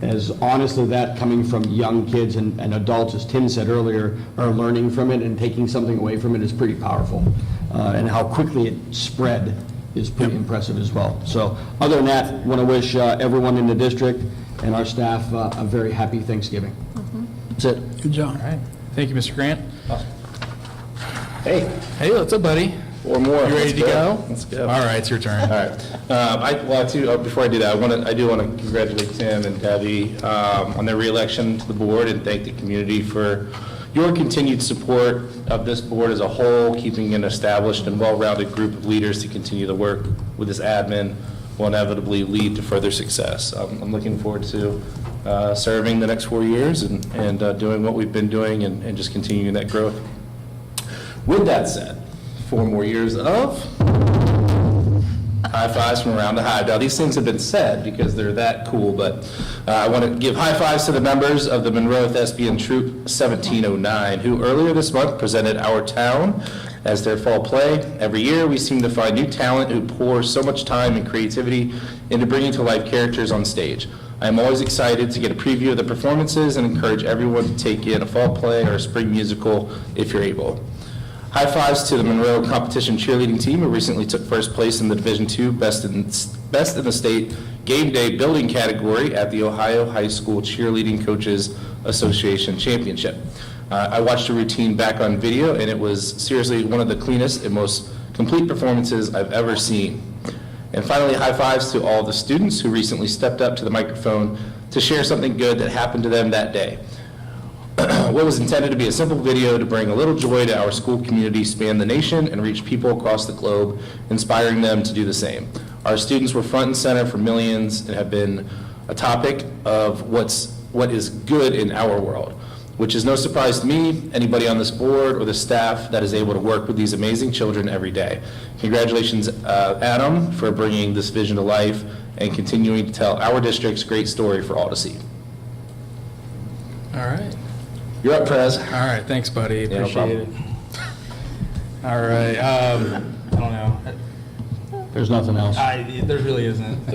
Speaker 12: as honest as that coming from young kids and adults, as Tim said earlier, are learning from it and taking something away from it is pretty powerful. And how quickly it spread is pretty impressive as well. So other than that, I want to wish everyone in the district and our staff a very happy Thanksgiving. That's it.
Speaker 5: Good job.
Speaker 1: All right, thank you, Mr. Grant.
Speaker 2: Hey.
Speaker 1: Hey, what's up, buddy?
Speaker 2: Or more.
Speaker 1: You ready to go?
Speaker 2: Let's go.
Speaker 1: All right, it's your turn.
Speaker 2: All right. Before I do that, I do want to congratulate Tim and Debbie on their reelection to the board, and thank the community for your continued support of this board as a whole, keeping an established and well-rounded group of leaders to continue the work with this admin will inevitably lead to further success. I'm looking forward to serving the next 4 years and doing what we've been doing and just continuing that growth. With that said, 4 more years of high fives from around the hive. Now, these things have been said because they're that cool, but I want to give high fives to the members of the Monroe Thespian Troupe 1709, who earlier this month presented Our Town as their fall play. Every year, we seem to find new talent who pour so much time and creativity into bringing to life characters on stage. I am always excited to get a preview of the performances and encourage everyone to take in a fall play or a spring musical if you're able. High fives to the Monroe competition cheerleading team, who recently took first place in the Division II Best in the State Game Day Building category at the Ohio High School Cheerleading Coaches Association Championship. I watched the routine back on video, and it was seriously one of the cleanest and most complete performances I've ever seen. And finally, high fives to all the students who recently stepped up to the microphone to share something good that happened to them that day. What was intended to be a simple video to bring a little joy to our school community spanned the nation and reach people across the globe, inspiring them to do the same. Our students were front and center for millions and have been a topic of what is good in our world, which is no surprise to me, anybody on this board or the staff that is able to work with these amazing children every day. Congratulations, Adam, for bringing this vision to life and continuing to tell our district's great story for all to see.
Speaker 1: All right.
Speaker 2: You're up, Prez.
Speaker 1: All right, thanks, buddy,
Speaker 2: no
Speaker 1: appreciate it. All right, I don't know.
Speaker 12: There's nothing else.
Speaker 1: There really isn't.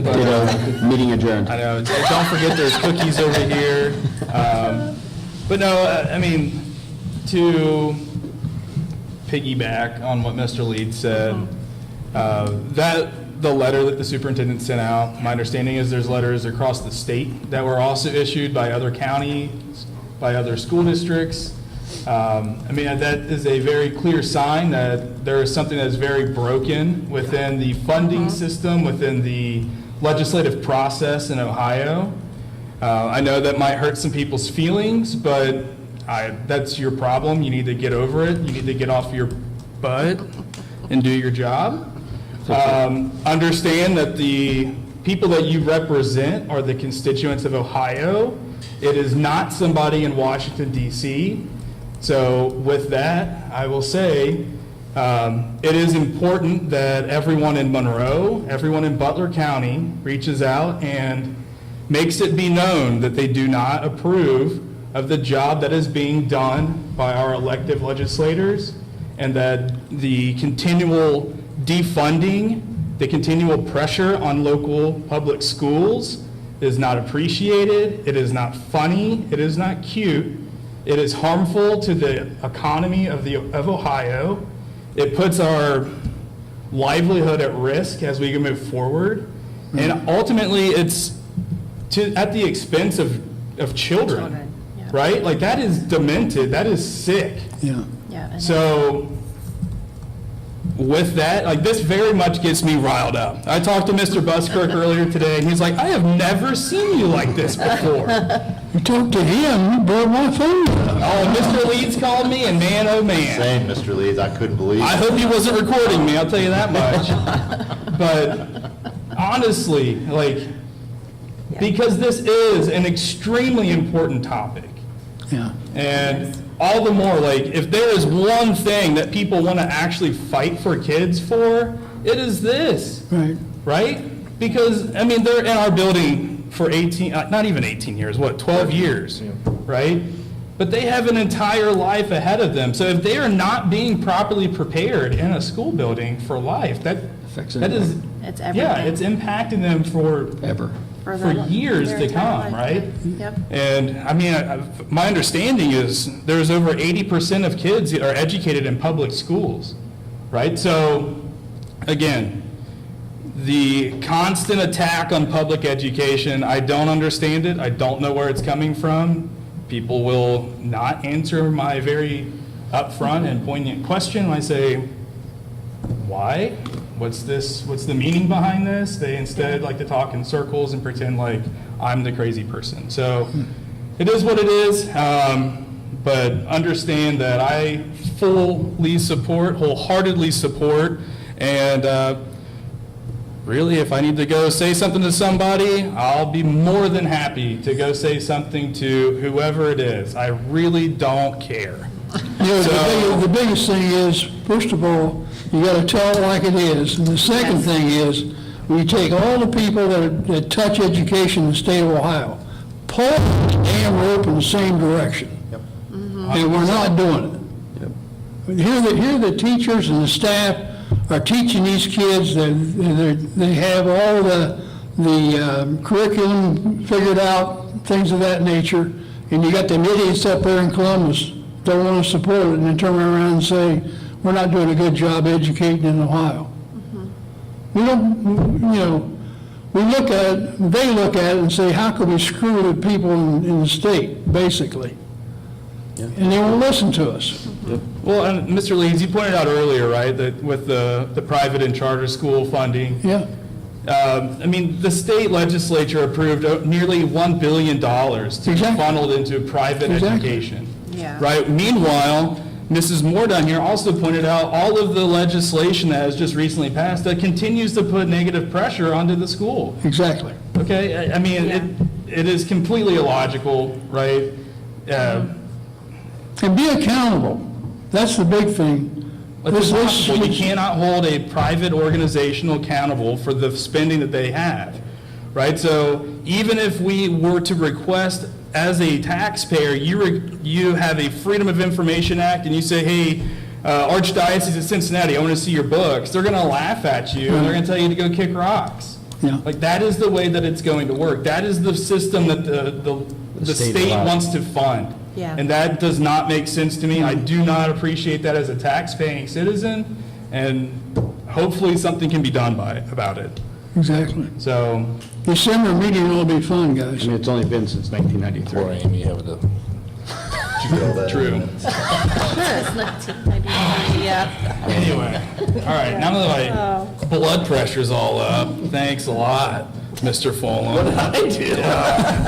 Speaker 12: Meeting adjourned.
Speaker 1: I know, don't forget there's cookies over here. But no, I mean, to piggyback on what Mr. Leeds said, the letter that the superintendent sent out, my understanding is there's letters across the state that were also issued by other counties, by other school districts. I mean, that is a very clear sign that there is something that is very broken within the funding system, within the legislative process in Ohio. I know that might hurt some people's feelings, but that's your problem. You need to get over it. You need to get off your butt and do your job. Understand that the people that you represent are the constituents of Ohio. It is not somebody in Washington, D.C. So with that, I will say it is important that everyone in Monroe, everyone in Butler County reaches out and makes it be known that they do not approve of the job that is being done by our elected legislators, and that the continual defunding, the continual pressure on local public schools is not appreciated, it is not funny, it is not cute, it is harmful to the economy of Ohio. It puts our livelihood at risk as we move forward, and ultimately it's at the expense of children, right? Like, that is demented, that is sick.
Speaker 5: Yeah.
Speaker 1: So with that, like, this very much gets me riled up. I talked to Mr. Buskirk earlier today, and he's like, I have never seen you like this before.
Speaker 5: You talked to him, you brought my phone up.
Speaker 1: Oh, Mr. Leeds called me, and man, oh man.
Speaker 6: Same, Mr. Leeds, I couldn't believe it.
Speaker 1: I hope he wasn't recording me, I'll tell you that much. But honestly, like, because this is an extremely important topic.
Speaker 5: Yeah.
Speaker 1: And all the more, like, if there is one thing that people want to actually fight for kids for, it is this.
Speaker 5: Right.
Speaker 1: Right? Because, I mean, they're in our building for 18, not even 18 years, what, 12 years, right? But they have an entire life ahead of them. So if they are not being properly prepared in a school building for life, that is,
Speaker 3: It's everything.
Speaker 1: yeah, it's impacting them for years to come, right?
Speaker 3: Yep.
Speaker 1: And I mean, my understanding is there's over 80% of kids that are educated in public schools, right? So again, the constant attack on public education, I don't understand it. I don't know where it's coming from. People will not answer my very upfront and poignant question. I say, why? What's the meaning behind this? They instead like to talk in circles and pretend like I'm the crazy person. So it is what it is, but understand that I wholeheartedly support, and really, if I need to go say something to somebody, I'll be more than happy to go say something to whoever it is. I really don't care.
Speaker 5: You know, the biggest thing is, first of all, you got to tell it like it is. And the second thing is, we take all the people that touch education in the state of Ohio, pull the damn rope in the same direction. And we're not doing it. Here the teachers and the staff are teaching these kids, they have all the curriculum figured out, things of that nature, and you got them idiots up there in Columbus don't want to support it, and then turn around and say, we're not doing a good job educating in Ohio. We don't, we look at it, they look at it and say, how can we screw the people in the state, basically? And they won't listen to us.
Speaker 1: Well, and Mr. Leeds, you pointed out earlier, right, that with the private and charter school funding.
Speaker 5: Yeah.
Speaker 1: I mean, the state legislature approved nearly $1 billion to be funneled into private education.
Speaker 3: Yeah.
Speaker 1: Right? Meanwhile, Mrs. Moore down here also pointed out all of the legislation that has just recently passed that continues to put negative pressure onto the school.
Speaker 5: Exactly.
Speaker 1: Okay? I mean, it is completely illogical, right?
Speaker 5: And be accountable. That's the big thing.
Speaker 1: But you cannot hold a private organization accountable for the spending that they have, right? So even if we were to request as a taxpayer, you have a Freedom of Information Act, and you say, hey, Archdiocese of Cincinnati, I want to see your books, they're going to laugh at you, and they're going to tell you to go kick rocks.
Speaker 5: Yeah.
Speaker 1: Like, that is the way that it's going to work. That is the system that the state wants to fund.
Speaker 3: Yeah.
Speaker 1: And that does not make sense to me. I do not appreciate that as a tax-paying citizen, and hopefully something can be done about it.
Speaker 5: Exactly.
Speaker 1: So,
Speaker 5: December meeting will be fun, guys.
Speaker 12: I mean, it's only been since 1993.
Speaker 2: Poor Amy having to.
Speaker 1: true.
Speaker 3: Yeah.
Speaker 1: Anyway, all right, now that my blood pressure's all up, thanks a lot, Mr. Fulham.
Speaker 2: What did I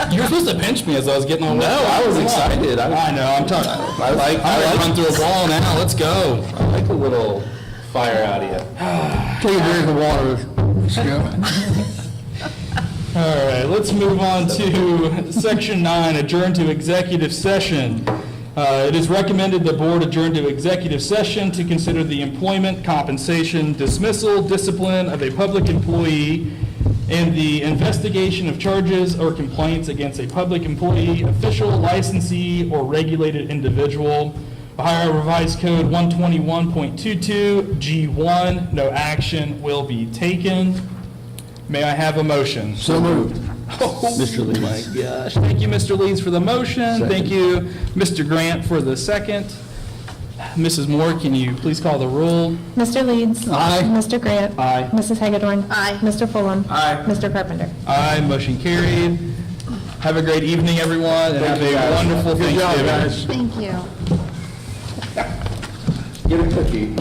Speaker 2: do?
Speaker 1: You were supposed to pinch me as I was getting on.
Speaker 2: No, I was excited.
Speaker 1: I know, I'm talking,
Speaker 2: I like
Speaker 1: run through a ball now, let's go.
Speaker 2: I like a little fire out of you.
Speaker 5: Take a drink of water. Let's go.
Speaker 1: All right, let's move on to Section 9, adjourn to executive session. It is recommended the board adjourn to executive session to consider the employment, compensation, dismissal, discipline of a public employee, and the investigation of charges or complaints against a public employee, official, licensee, or regulated individual. Ohio Revised Code 121.22 G1, no action will be taken. May I have a motion?
Speaker 5: So moved.
Speaker 12: Mr. Leeds.
Speaker 1: Oh my gosh. Thank you, Mr. Leeds, for the motion.
Speaker 12: Second.
Speaker 1: Thank you, Mr. Grant, for the second. Mrs. Moore, can you please call the roll?
Speaker 3: Mr. Leeds.
Speaker 5: Aye.
Speaker 3: Mr. Grant.
Speaker 12: Aye.
Speaker 3: Mrs. Hagedorn. Aye. Mr. Fulham.
Speaker 1: Aye.
Speaker 3: Mr. Carpenter.
Speaker 1: Aye, motion carried. Have a great evening, everyone, and have a wonderful Thanksgiving.
Speaker 3: Thank you.
Speaker 2: Get a cookie.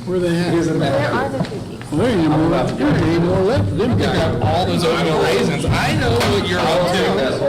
Speaker 5: Where they at?
Speaker 3: Where are the cookies?
Speaker 5: There ain't any more left. There ain't any more left. Them guys.
Speaker 1: All those oatmeal raisins. I know what you're up to.